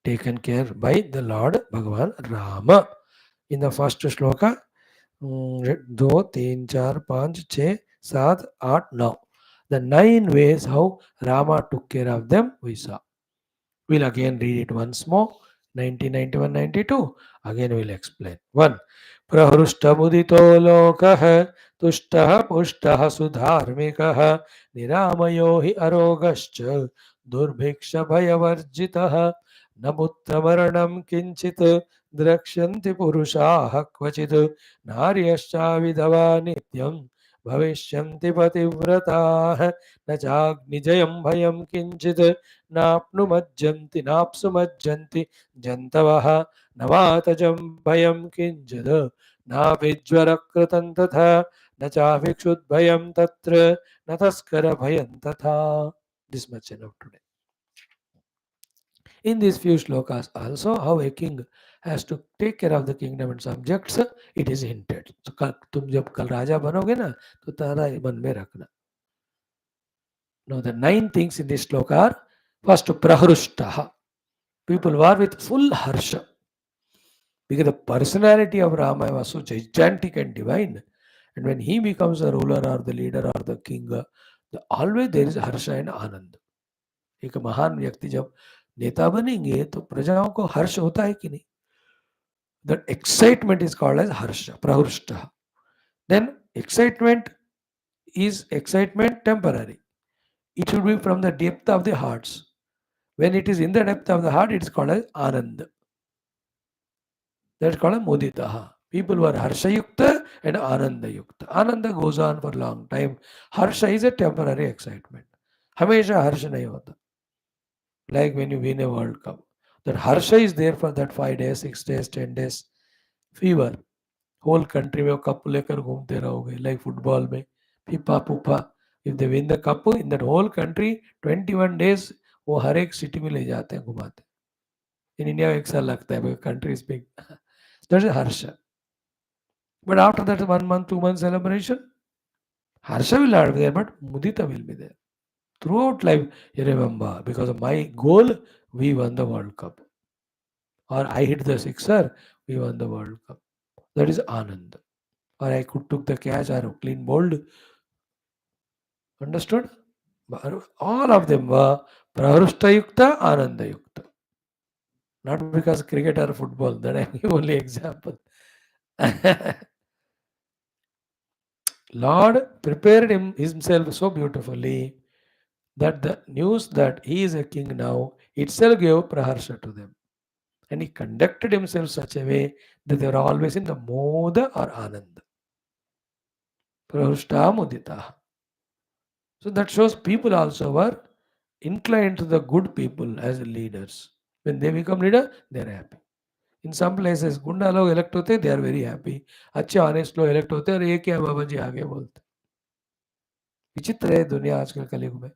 taken care by the Lord Bhagavan Rama. In the first shloka 2, 3, 4, 5, 6, 7, 8, 9. The 9 ways how Rama took care of them we saw. We'll again read it once more. 90, 91, 92. Again we'll explain. 1. प्रहृष्टमुदितो लोकः तुष्टः पुष्टः सुधार्मिकः निरामयो हि अरोगश्च दुर्भिक्षभयवर्जितः न पुत्रमरणं किञ्चित् द्रक्ष्यन्ति पुरुषाः क्वचित् नार्यश्चा विधवा नित्यं भविष्यन्ति पतिव्रताः न चाग्निजयं भयं किञ्चित् नाप्नुमज्जन्ति नाप्सुमज्जन्ति जन्तवः न वातजं भयं किञ्चित् नाभिज्वरकृतं तथा न चाभिक्षुद्भयं तत्र न तस्करभयं तथा. This much enough today. In these few shlokas also how a king has to take care of the kingdom and subjects it is hinted. So तुम जब कल राजा बनोगे ना तो तारा मन में रखना. Now the 9 things in this sloka are: first, prahrushtaha. People were with full harsha because the personality of Rama was so gigantic and divine. And when he becomes a ruler or the leader or the king, always there is harsha and anand. एक महान व्यक्ति जब नेता बनेंगे तो प्रजाओं को हर्ष होता है कि नहीं? That excitement is called as harsha, prahrushta. Then excitement is excitement temporary. It should be from the depth of the hearts. When it is in the depth of the heart, it is called as anand. That's called as muditaha. People who are harsha yukta and ananda yukta. Ananda goes on for a long time. Harsha is a temporary excitement. हमेशा हर्ष नहीं होता. Like when you win a World Cup. That harsha is there for that 5 days, 6 days, 10 days. Fever. Whole country में वो cup लेकर घूमते रहोगे like football में FIFA पुफा if they win the cup in that whole country 21 days वो हर एक city में ले जाते हैं घुमाते हैं इन इंडिया एक साल लगता है country is big that is Harsh but after that 1 month 2 month celebration Harsh will not be there but mudita will be there throughout life you remember because of my goal we won the world cup or I hit the sixer we won the world cup that is anand or I could took the catch or clean bowled. Understood? All of them were Prahrushtayukta, Anandayukta. Not because cricket or football, that I give only example. Lord prepared himself so beautifully that the news that he is a king now itself gave praharsha to them. And he conducted himself such a way that they were always in the moda or ananda. Prahushta mudita. So that shows people also were inclined to the good people as leaders. When they become leader, they are happy. In some places, गुंडा लोग elect होते they are very happy. अच्छे honest लोग elect होते और ये क्या बाबा जी आगे बोलते. विचित्र है दुनिया आजकल कलयुग में.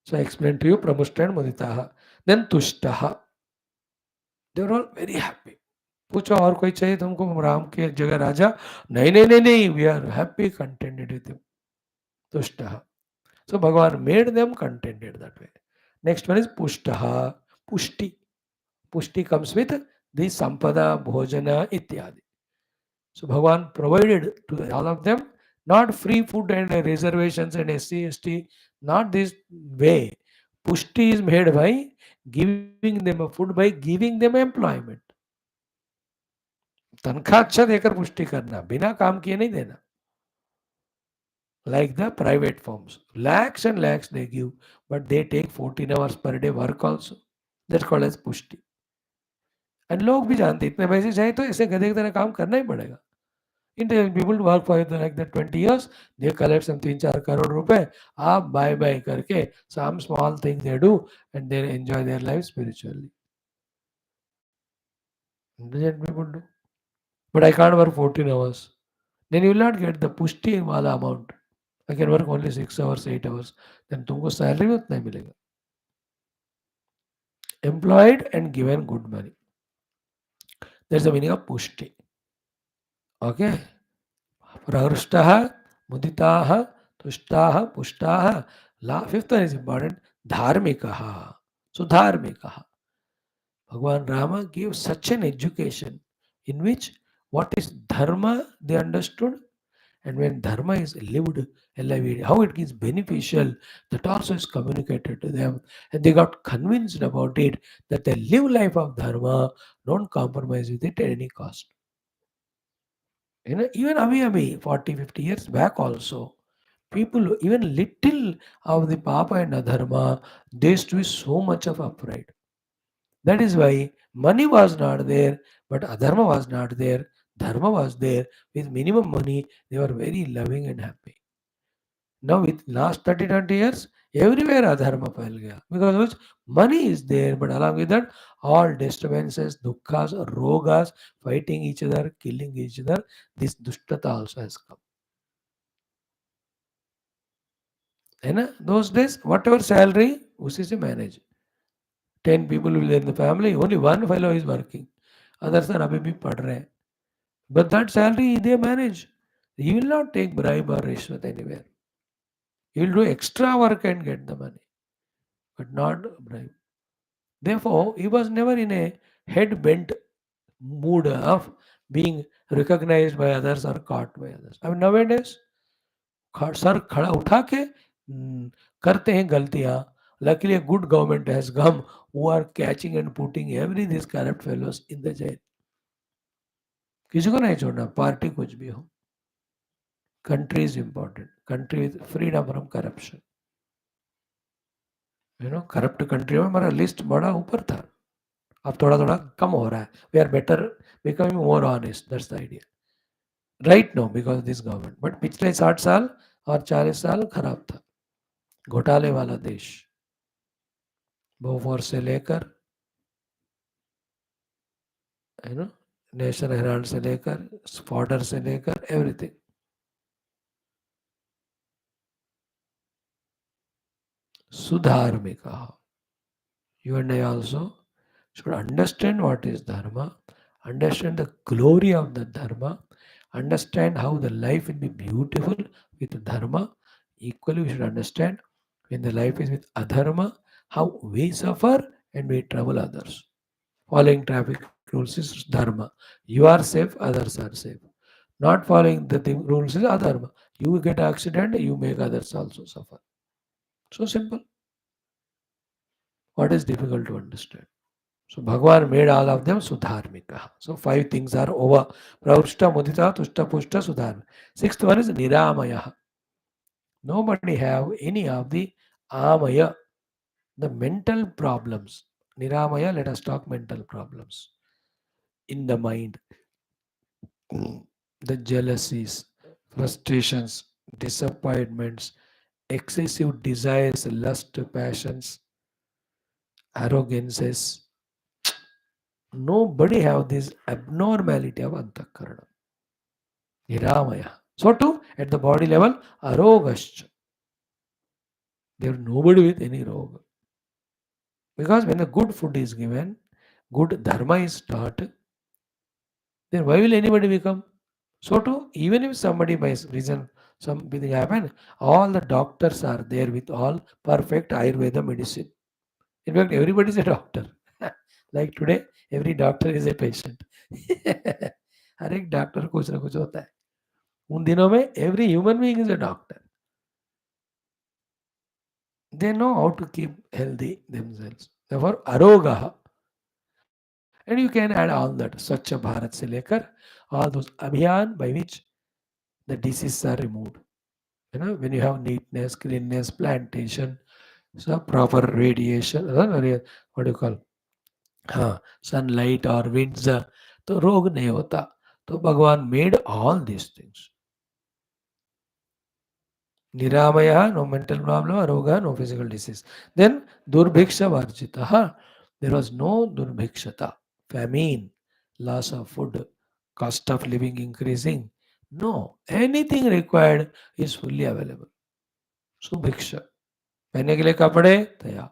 So I explained to you pramushta and muditaha. Then tushtaha. They were all very happy. पूछो और कोई चाहिए तुमको राम की जगह राजा? नहीं नहीं नहीं नहीं. We are happy contented with him. तुष्टः. So Bhagavan made them contented that way. Next one is pushtaha, pushti. Pushti comes with the sampada, bhojana, ityadi. So Bhagavan provided to all of them not free food and reservations and SC, ST, not this way. Pushti is made by giving them a food by giving them employment. तनख्वाह अच्छा देकर पुष्टि करना बिना काम किए नहीं देना like the private firms. Lakhs and lakhs they give, but they take 14 hours per day work also. That's called as pushti. And लोग भी जानते इतने पैसे चाहिए तो ऐसे गधे की तरह काम करना ही पड़ेगा. Intelligent people to work for like that 20 years, they collect some 3-4 crore रुपए, आप बाय बाय करके some small thing they do and they enjoy their life spiritually. Intelligent people do. But I can't work 14 hours. Then you will not get the pushti wala amount. I can work only 6 hours, 8 hours. Then तुमको salary भी उतना ही मिलेगा. Employed and given good money. That's the meaning of pushti. Okay. Prahrishtaha, muditaha, tushtaha, pushtaha. Fifth one is important. Dharmikaha. So dharmikaha. Bhagavan Rama gave such an education in which what is dharma they understood and when dharma is lived, how it is beneficial, that also is communicated to them and they got convinced about it that they live life of dharma, don't compromise with it at any cost. You know, even Abhi 40, 50 years back also, people, even little of the papa and adharma, they used to be so much of upright. That is why money was not there, but adharma was not there. Dharma was there. With minimum money, they were very loving and happy. Now with last 30, 20 years, everywhere adharma fell gaya. Because which money is there, but along with that, all disturbances, dukkha's, rogas, fighting each other, killing each other, this dushtata also has come. And those days, whatever salary, usi se manage. 10 people will be in the family, only one fellow is working. Others are abhi bhi pad rahe. But that salary they manage. He will not take bribe or rishwat anywhere. He'll do extra work and get the money, but not bribe. Therefore, he was never in a head bent mood of being recognized by others or caught by others. I mean, nowadays, sir खड़ा उठा के करते हैं गलतियां. Luckily, a good government has come who are catching and putting every these corrupt fellows in the jail. किसी को नहीं छोड़ना, पार्टी कुछ भी हो. Country is important. Country with freedom from corruption. Corrupt country में हमारा लिस्ट बड़ा ऊपर था. अब थोड़ा थोड़ा कम हो रहा है. We are better becoming more honest. That's the idea right no because this government. But पिछले 60 साल और 40 साल खराब था. घोटाले वाला देश. बोफोर से लेकर नेशनल हेराल्ड से लेकर फॉर्डर से लेकर एवरीथिंग. सुधार में कहा. You and I also should understand what is dharma, understand the glory of the dharma, understand how the life will be beautiful with dharma. Equally, we should understand when the life is with adharma, how we suffer and we trouble others. Following traffic rules is dharma. You are safe, others are safe. Not following the rules is adharma. You get accident, you make others also suffer. So simple. What is difficult to understand? So Bhagavan made all of them sudharmika. So 5 things are over. Praushta, mudita, tushta, pushta, sudharmika. Sixth one is niramaya. Nobody have any of the amaya, the mental problems. Niramaya, let us talk mental problems. In the mind, the jealousies, frustrations, disappointments, excessive desires, lust, passions, arrogances. Nobody have this abnormality of antakarana. Niramaya. So too, at the body level, arogascha. There is nobody with any roga. Because when the good food is given, good dharma is taught, then why will anybody become? So too, even if somebody by reason something happen, all the doctors are there with all perfect Ayurveda medicine. In fact, everybody is a doctor. Like today, every doctor is a patient. हर एक doctor कुछ ना कुछ होता है. उन दिनों में every human being is a doctor. They know how to keep healthy themselves. Therefore, arogaha. And you can add all that. Swachh Bharat se lekar, all those abhiyan by which the diseases are removed. When you have neatness, cleanness, plantation, so proper radiation, what do you call? Sunlight or winds, तो रोग नहीं होता. तो भगवान made all these things. Niramaya, no mental problem, aroga, no physical disease. Then Durbhiksha Varjita. There was no Durbhikshata, famine, loss of food, cost of living increasing. No, anything required is fully available. Subhiksha. पहनने के लिए कपड़े तैयार,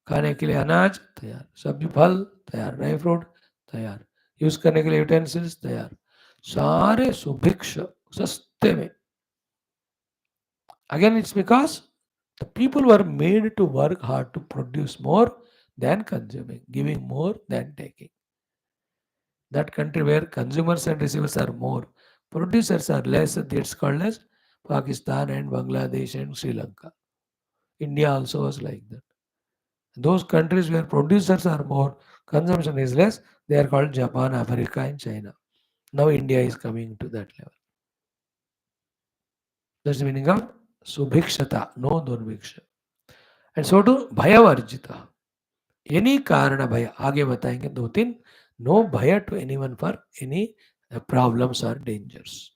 खाने के लिए अनाज तैयार, सब्जी फल तैयार, ड्राई फ्रूट तैयार, यूज करने के लिए यूटेंसिल्स तैयार, सारे सुभिक्ष सस्ते में. Again, it's because the people were made to work hard to produce more than consuming, giving more than taking. That country where consumers and receivers are more, producers are less, it's called as Pakistan and Bangladesh and Sri Lanka. India also was like that. Those countries where producers are more, consumption is less, they are called Japan, Africa, and China. Now India is coming to that level. That's the meaning of Subhikshata, no Durviksha. And so to Bhayavarjita. Any karana bhaya, आगे बताएंगे 2-3. No bhaya to anyone for any problems or dangers.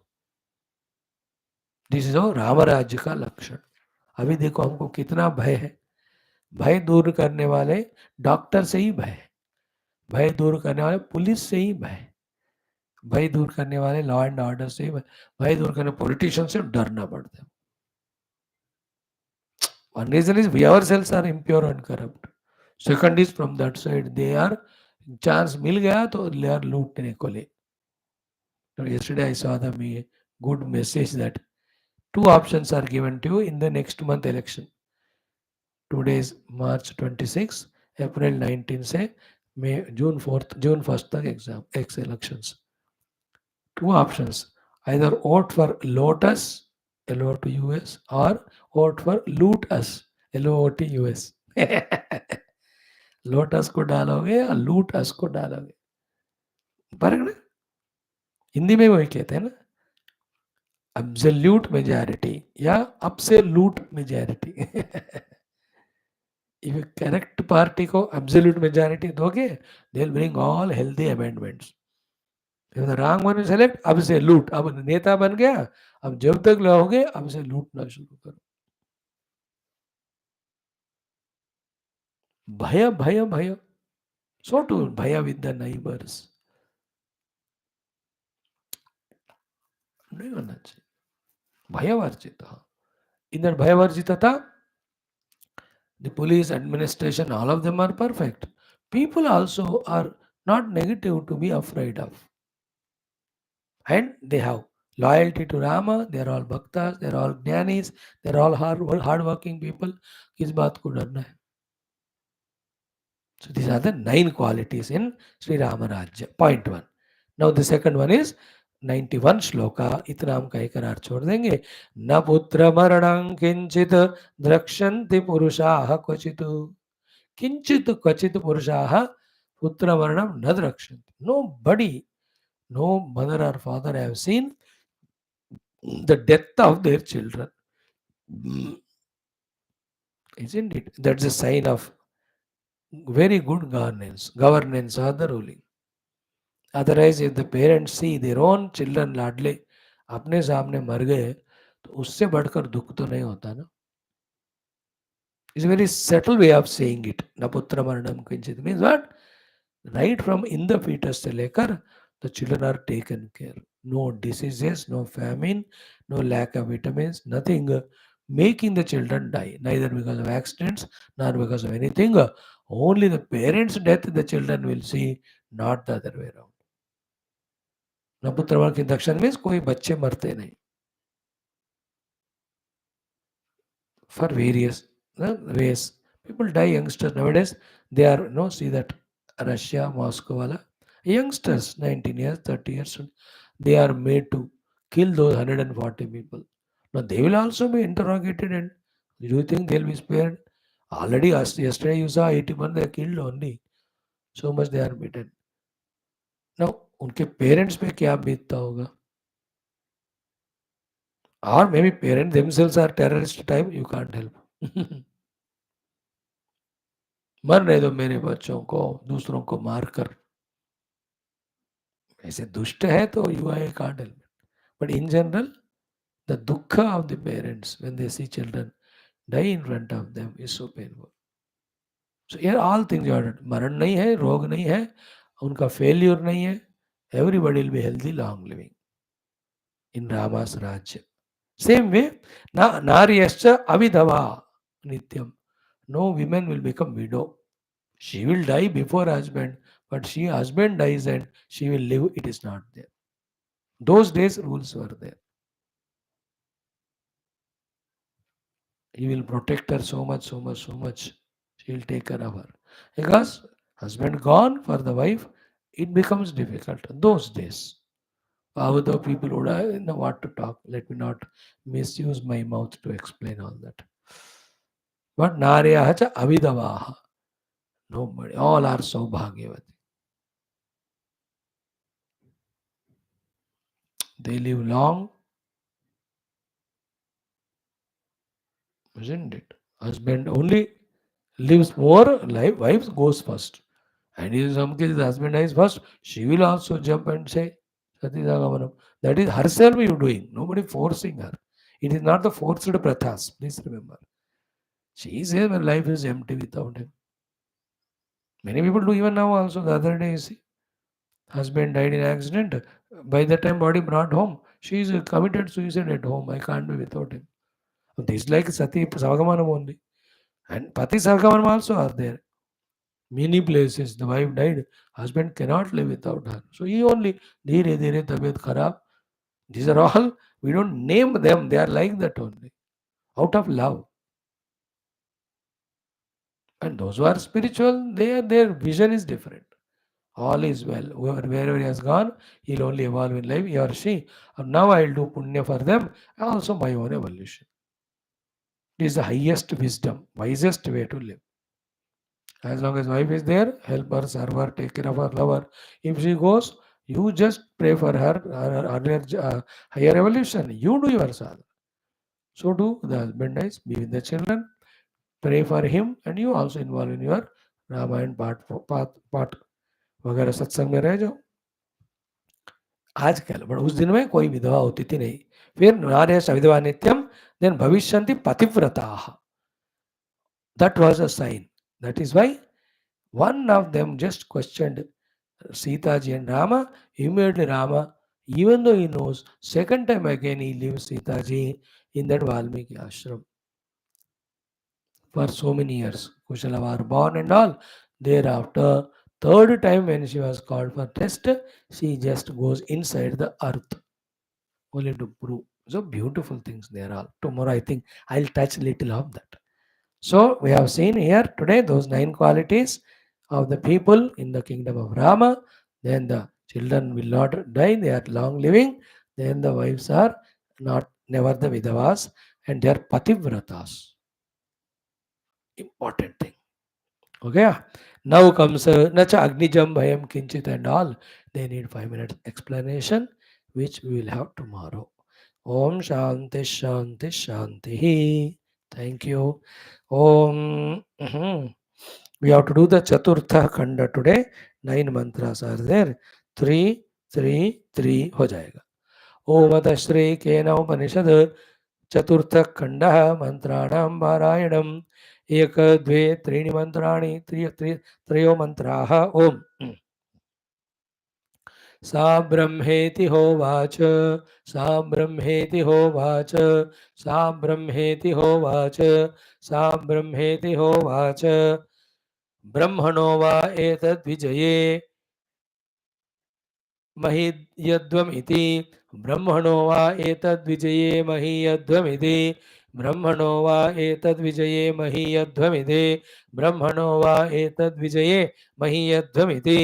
This is how रामराज्य का लक्षण. अभी देखो हमको कितना भय है. भय दूर करने वाले डॉक्टर से ही भय, भय दूर करने वाले पुलिस से ही भय, भय दूर करने वाले लॉ एंड ऑर्डर से ही भय दूर करने पॉलिटिशियन से डरना पड़ता है. One reason is we ourselves are impure and corrupt. Second is from that side they are chance मिल गया तो they are लूटने को ले. Yesterday I saw the good message that Two options are given to you in the next month election. Today is March 26, April 19 से May June 4th, June 1st तक exam, ex elections. Two options. Either vote for Lotus, LOTUS, or vote for Loot Us, LOOTUS. Lotus को डालोगे या लूट अस को डालोगे, फर्क ना. हिंदी में वही कहते हैं ना, एब्सोल्यूट मेजॉरिटी या absolute majority. If correct party को एब्सोल्यूट मेजॉरिटी दोगे, they will bring all healthy amendments. If the wrong one select, अब से लूट, अब नेता बन गया, अब जब तक रहोगे अब से लूटना शुरू करो. भय भय भय, so to भय with the neighbors. नहीं होना चाहिए. भयवर्जित, in that भयवर्जितता, the police administration, all of them are perfect. People also are not negative to be afraid of. And they have loyalty to Rama, they are all bhaktas, they are all jnanis, they are all hard working people. किस बात को डरना है? So these are the 9 qualities in Sri Rama Rajya. Point 1. Now the second one is 91 shloka. इतना हम कह कर छोड़ देंगे. न पुत्र मरणं किंचित द्रक्ष्यन्ति पुरुषाः क्वचित्. किंचित क्वचित पुरुषाः पुत्र मरणं न द्रक्ष्यन्ति. Nobody, no mother or father have seen the death of their children. Isn't it? That's a sign of very good governance. Governance or the ruling. Otherwise, if the parents see their own children लाडले अपने सामने मर गए, तो उससे बढ़कर दुख तो नहीं होता ना. It's a very subtle way of saying it. न पुत्र मरणम किंचित means what? Right from in the fetus से लेकर the children are taken care. No diseases, no famine, no lack of vitamins, nothing making the children die. Neither because of accidents, nor because of anything. Only the parents' death the children will see, not the other way around. न पुत्र मरण की दक्षिण means कोई बच्चे मरते नहीं. For various ways. People die youngsters nowadays. They are, see that Russia, Moscow, wala. Youngsters, 19 years, 30 years, they are made to kill those 140 people. Now they will also be interrogated, and do you think they'll be spared? Already yesterday you saw 81 they are killed only. So much they are beaten. Now उनके parents पे क्या बीतता होगा? Or maybe parents themselves are terrorist type, you can't help. मरने दो मेरे बच्चों को दूसरों को मारकर. ऐसे दुष्ट है तो you can't help. But in general, the dukkha of the parents when they see children die in front of them is so painful. So here all things are done. मरण नहीं है, रोग नहीं है, उनका failure नहीं है. Everybody will be healthy, long living in Rama's Rajya. Same way, Naryascha Avidava Nityam. No women will become widow. She will die before husband, but husband dies and she will live. It is not there. Those days rules were there. He will protect her so much, so much, so much. She will take care of her. Because husband gone for the wife, it becomes difficult. Those days. Although people would know what to talk, let me not misuse my mouth to explain all that. But Naryaha cha Avidavaha. Nobody. All are so bhagyavati. They live long, isn't it? Husband only lives more, life, wife goes first. And in some cases, the husband dies first, she will also jump and say, Satidagamanam. That is herself you doing, nobody forcing her. It is not the forced prathas, please remember. She says my life is empty without him. Many people do even now also. The other day, you see, husband died in accident. By the time body brought home, she is committed suicide at home. I can't be without him. This is like Sati Sargamanam only. And Pati Sargamanam also are there. Many places the wife died, husband cannot live without her. So he only धीरे धीरे तबीयत खराब, These are all, we don't name them, they are like that only, out of love. And those who are spiritual, their vision is different. All is well. Wherever he has gone, he'll only evolve in life, he or she. And now I'll do punya for them, also my own evolution. It is the highest wisdom, wisest way to live. As long as wife is there, help her, serve her, take care of her, love her. If she goes, you just pray for her earlier, higher evolution. You do your sadhana. So do the husband is, be with the children, pray for him, and you also involve in your Ramayan पाठ वगैरह सत्संग में रह जाओ. आजकल but उस दिन में कोई विधवा होती थी नहीं. फिर नार्य विधवा नित्यम देन भविष्यन्ति पतिव्रताः. That was a sign. That is why one of them just questioned Sita ji and Rama. Immediately Rama, even though he knows, second time again he leaves Sita ji in that Valmiki ashram for so many years. Kushala was born and all. Thereafter, third time when she was called for test, she just goes inside the earth only to prove. So beautiful things there are. Tomorrow I think I'll touch little of that. So we have seen here today those 9 qualities of the people in the kingdom of Rama. Then the children will not die, they are long living. Then the wives are not never the vidavas and they are pativratas. Important thing. Okay. Now comes Nacha Agnijam Bhayam Kinchit and all. They need 5 minutes explanation, which we will have tomorrow. Om Shanti Shanti Shanti. Thank you. Om. We have to do the Chaturtha Khanda today. 9 mantras are there. 3, 3, 3 हो जाएगा. ओम अतः श्री केन उपनिषद चतुर्थ खंड मंत्राणां पारायणम्. एक द्वे त्रीणि मंत्राणि त्रयो मंत्राः. ओम सा ब्रह्मेति होवाच सा ब्रह्मेति होवाच सा ब्रह्मेति होवाच सा ब्रह्मेति होवाच ब्रह्मणो वा एतद्विजये महीयध्वमिति ब्रह्मणो वा एतद्विजये महीयध्वमिति ब्रह्मणो वा एतद्विजये महीयध्वमिति ब्रह्मणो वा एतद्विजये महीयध्वमिति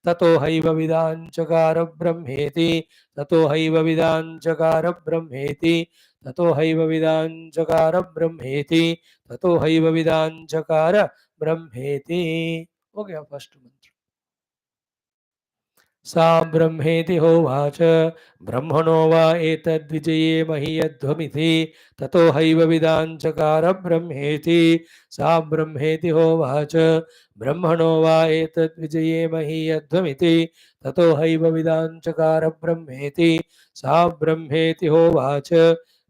ततो हैव विदाञ्चकार ब्रह्मेति ततो हैव विदाञ्चकार ब्रह्मेति ततो हैव विदाञ्चकार ब्रह्मेति ततो हैव विदाञ्चकार ब्रह्मेति. हो गया फर्स्ट मंत्र. सा ब्रह्मेति होवाच ब्रह्मणो वा एतद्विजये महीयध्वमिति ततो हैव विदाञ्चकार ब्रह्मेति. सा ब्रह्मेति होवाच ब्रह्मणो वा एतद्विजये महीयध्वमिति ततो हैव विदाञ्चकार ब्रह्मेति. सा ब्रह्मेति होवाच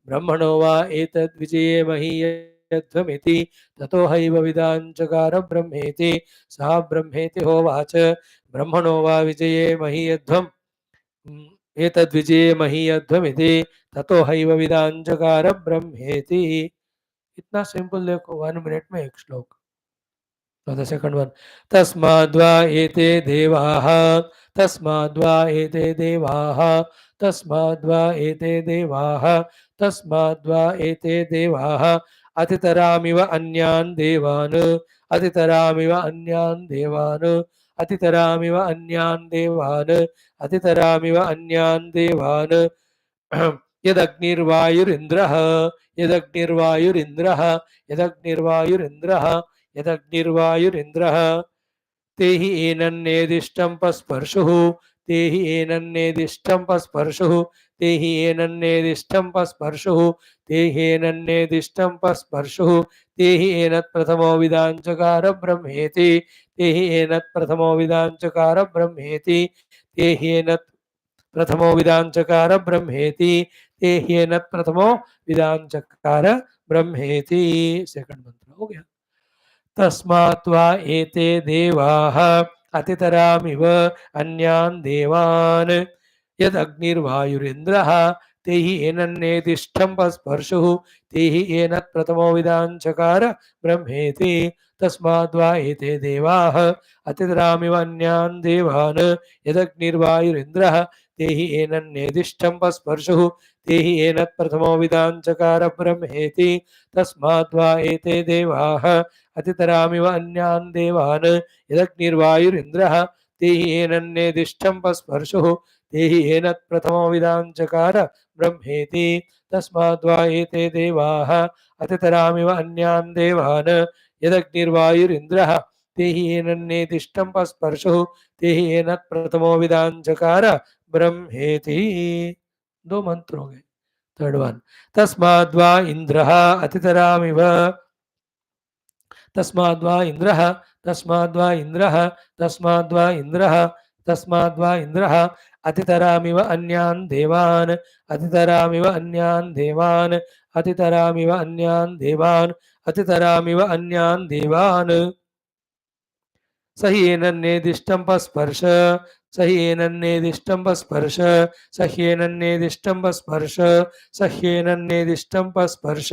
ब्रह्मणो वा एतद्विजये महीयध्वमिति ततो हैव विदाञ्चकार ब्रह्मेति. सा ब्रह्मेति होवाच ब्रह्मणो वा विजये महीयध्वम् एतद्विजये महीयध्वमिति ततो हैव विदाञ्चकार ब्रह्मेति. इतना सिंपल देखो 1 मिनट में एक श्लोक. The second one. तस्माद्वा एते देवाः तस्माद्वा एते देवाः तस्माद्वा एते देवाः तस्माद्वा एते देवाः अतितरामिव अन्यान् देवान् अतितरामिव अन्यान् देवान् अतितरामिव अन्यान् देवान् अतितरामिव अन्यान् देवान् यदग्निर्वायुरिन्द्रः यदग्निर्वायुरिन्द्रः यदग्निर्वायुरिन्द्रः यदग्निर्वायुरिन्द्रः ते हि एनन्नेदिष्टं पस्पर्शुः ते हि एनन्नेदिष्टं पस्पर्शुः ते हि एनन्नेदिष्टं पस्पर्शुः ते हि एनन्नेदिष्टं पस्पर्शुः ते हि एनत्प्रथमो विदाञ्चकार ब्रह्मेति ते हि एनत्प्रथमो विदाञ्चकार ब्रह्मेति ते हि एनत्प्रथमो विदाञ्चकार ब्रह्मेति ते हि एनत्प्रथमो विदाञ्चकार ब्रह्मेति. सेकंड मंत्र हो गया. तस्मात् वा एते देवाः अतितरामिव अन्यान् देवान् यदग्निर्वायुरिन्द्रः ते हि एनन्नेदिष्टं स्पर्शुः ते हि एनत्प्रथमो विदाञ्चकार ब्रह्मेति. तस्मात् वा एते देवाः अतितरामिव अन्यान् देवान् यदग्निर्वायुरिन्द्रः ते हि एनन्नेदिष्टं स्पर्शुः ते हि एनत्प्रथमो विदाञ्चकार ब्रह्मेति तस्माद्वा एते देवाः अतितरामिव अन्यान् देवान् यदग्निर्वायुरिन्द्रः ते हि एनन्नेदिष्टं स्पर्शुः ते हि एनत्प्रथमो विदाञ्चकार ब्रह्मेति तस्माद्वा एते देवाः अतितरामिव अन्यान् देवान् यदग्निर्वायुरिन्द्रः ते हि एनन्नेदिष्टं स्पर्शुः ते हि एनत्प्रथमो विदाञ्चकार ब्रह्मेति। दो मंत्र हो गए। थर्ड वन, तस्माद्वा इंद्रः अतितरामिव तस्माद्वा इंद्रः तस्माद्वा इंद्रः तस्माद्वा इंद्रः तस्माद्वा इंद्रः अतितरामिव अन्यान् देवान् अतितरामिव अन्यान् देवान् अतितरामिव अन्यान् देवान् अतितरामिव अन्यान् देवान् सह्येनन्नेदिष्टं स्पर्श सह्येनन्नेदिष्टं स्पर्श सह्येनन्नेदिष्टं स्पर्श सह्येनन्नेदिष्टं स्पर्श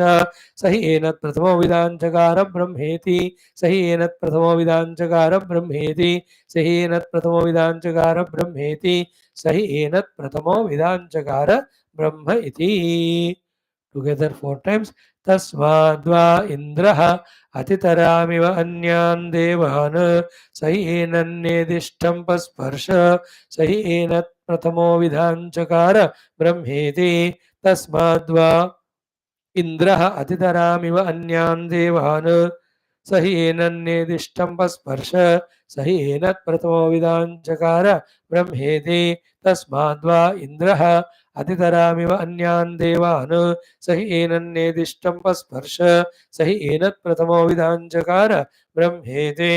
सह्येनत् प्रथमो विदाञ्चकार ब्रह्मेति सह्येनत् प्रथमो विदाञ्चकार ब्रह्मेति सह्येनत् प्रथमो विदाञ्चकार ब्रह्मेति सह्येनत् प्रथमो विदाञ्चकार ब्रह्म इति। Together four times. तस्माद्वा इंद्रः अतितरामिव अन्यान् देवान् स हि एनन्नेदिष्टं स्पर्श स हि एनत् प्रथमो विधाञ्चकार ब्रह्मेति तस्माद्वा इंद्रः अतितरामिव अन्यान् देवान् स हि एनन्नेदिष्टं स्पर्श स हि एनत् प्रथमो विदाञ्चकार ब्रह्मेति तस्माद्वा इंद्रः अतितरामिव अन्यान् देवान् स हि एनन्नेदिष्टं स्पर्श स हि एनत् प्रथमो विदाञ्चकार ब्रह्मेति।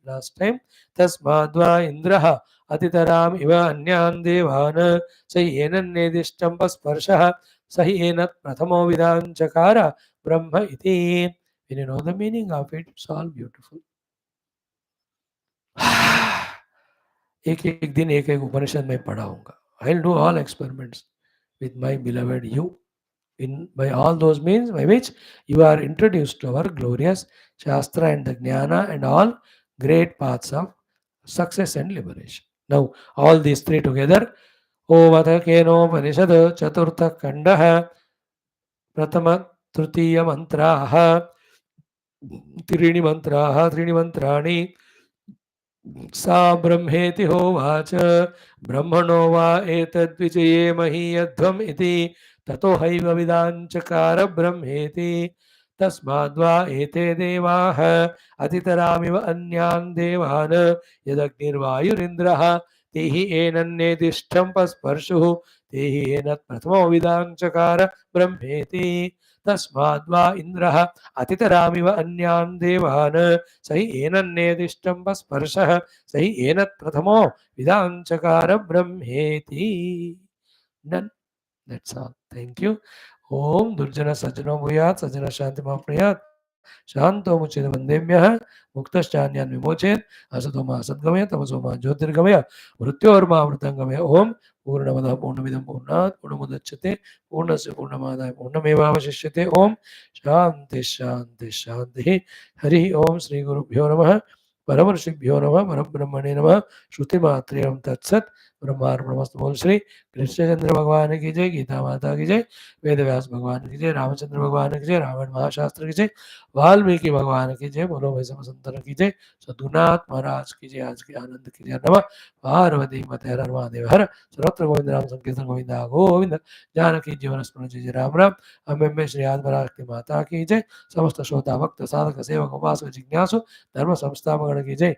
लास्ट टाइम, तस्माद्वा इंद्रः अतितरामिव अन्यान् देवान् स हि एनन्नेदिष्टं स्पर्शः स हि एनत् प्रथमो विदाञ्चकार ब्रह्म इति। When you know the meaning of it, it's all beautiful. एक एक दिन एक एक उपनिषद में पढ़ाऊंगा. I'll do all experiments with my beloved you. In by all those means by which you are introduced to our glorious Shastra and the Jnana and all great paths of success and liberation. Now, all these three together. Om Atha Kenopanishad Chaturtha Kandaha Pratama Tritiya Mantraha त्रीणि मंत्राणि सा ब्रह्मेति होवाच ब्रह्मणो वा एतद्विजये महीयध्वम् इति ततो have विदाञ्चकार ब्रह्मेति तस्माद्वा एते देवाः अतितरामिव अन्यान् देवान् यदग्निर्वायुरिन्द्रः ते हि एनन्नेदिष्टं स्पर्शुः ते हि एनत् प्रथमो विदाञ्चकार ब्रह्मेति तस्माद्वा इन्द्रः अतितरामिव अन्यान् देवान् स हि एनन्नेदिष्टं स्पर्शः स हि एनत् प्रथमो विदाञ्चकार ब्रह्मेति। Done. That's all. Thank you. ओम दुर्जन सज्जनो भूयात् सज्जन शांति माप्नुयात् शांतो मुचेत वंदेम्यः मुक्तश्चान्यान् विमोचेत् असतो मा सद्गमय तमसो मा ज्योतिर्गमय मृत्योर्मामृतंगमय ओम पूर्णमदः पूर्णमिदं पूर्णात् पूर्णमुदच्यते पूर्णस्य पूर्णमादाय पूर्णमेवावशिष्यते ओम शांति शांति शांति। हरि ओम श्री गुरुभ्यो नमः परमर्षिभ्यो नमः परब्रह्मणे नमः श्रुतिमात्रे तत्सत् ब्रह्मार्पणमस्तु। बोल श्री कृष्णचंद्र भगवान की जय, गीता माता की जय, वेद व्यास भगवान की जय, रामचंद्र भगवान की जय, रामायण महाशास्त्र की जय, वाल्मीकि भगवान की जय, बोलो वैष्णव संतन की जय, सद्गुरुनाथ महाराज की जय, आज के आनंद की जय। नमः पार्वती मते हर महादेव हर सर्वत्र गोविंद नाम संकीर्तन गोविंदा गोविंद जानकी जीवन स्मरण जय राम राम। अम्बे श्री आत्मराज की माता की जय, समस्त श्रोता भक्त साधक सेवक उपासक जिज्ञासु धर्म संस्थापकगण की जय,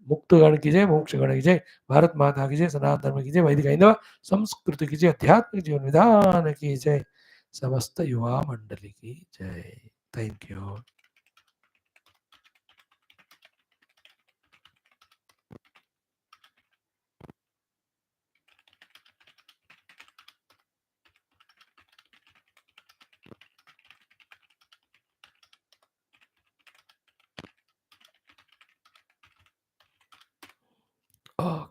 मुक्तगण की जय, मोक्षगण की जय, भारत माता की जय, सनातन धर्म की जय, वैदिक हिंदू संस्कृति की जय, आध्यात्मिक जीवन विधान की जय, समस्त युवा मंडली की जय। Thank you. ओके।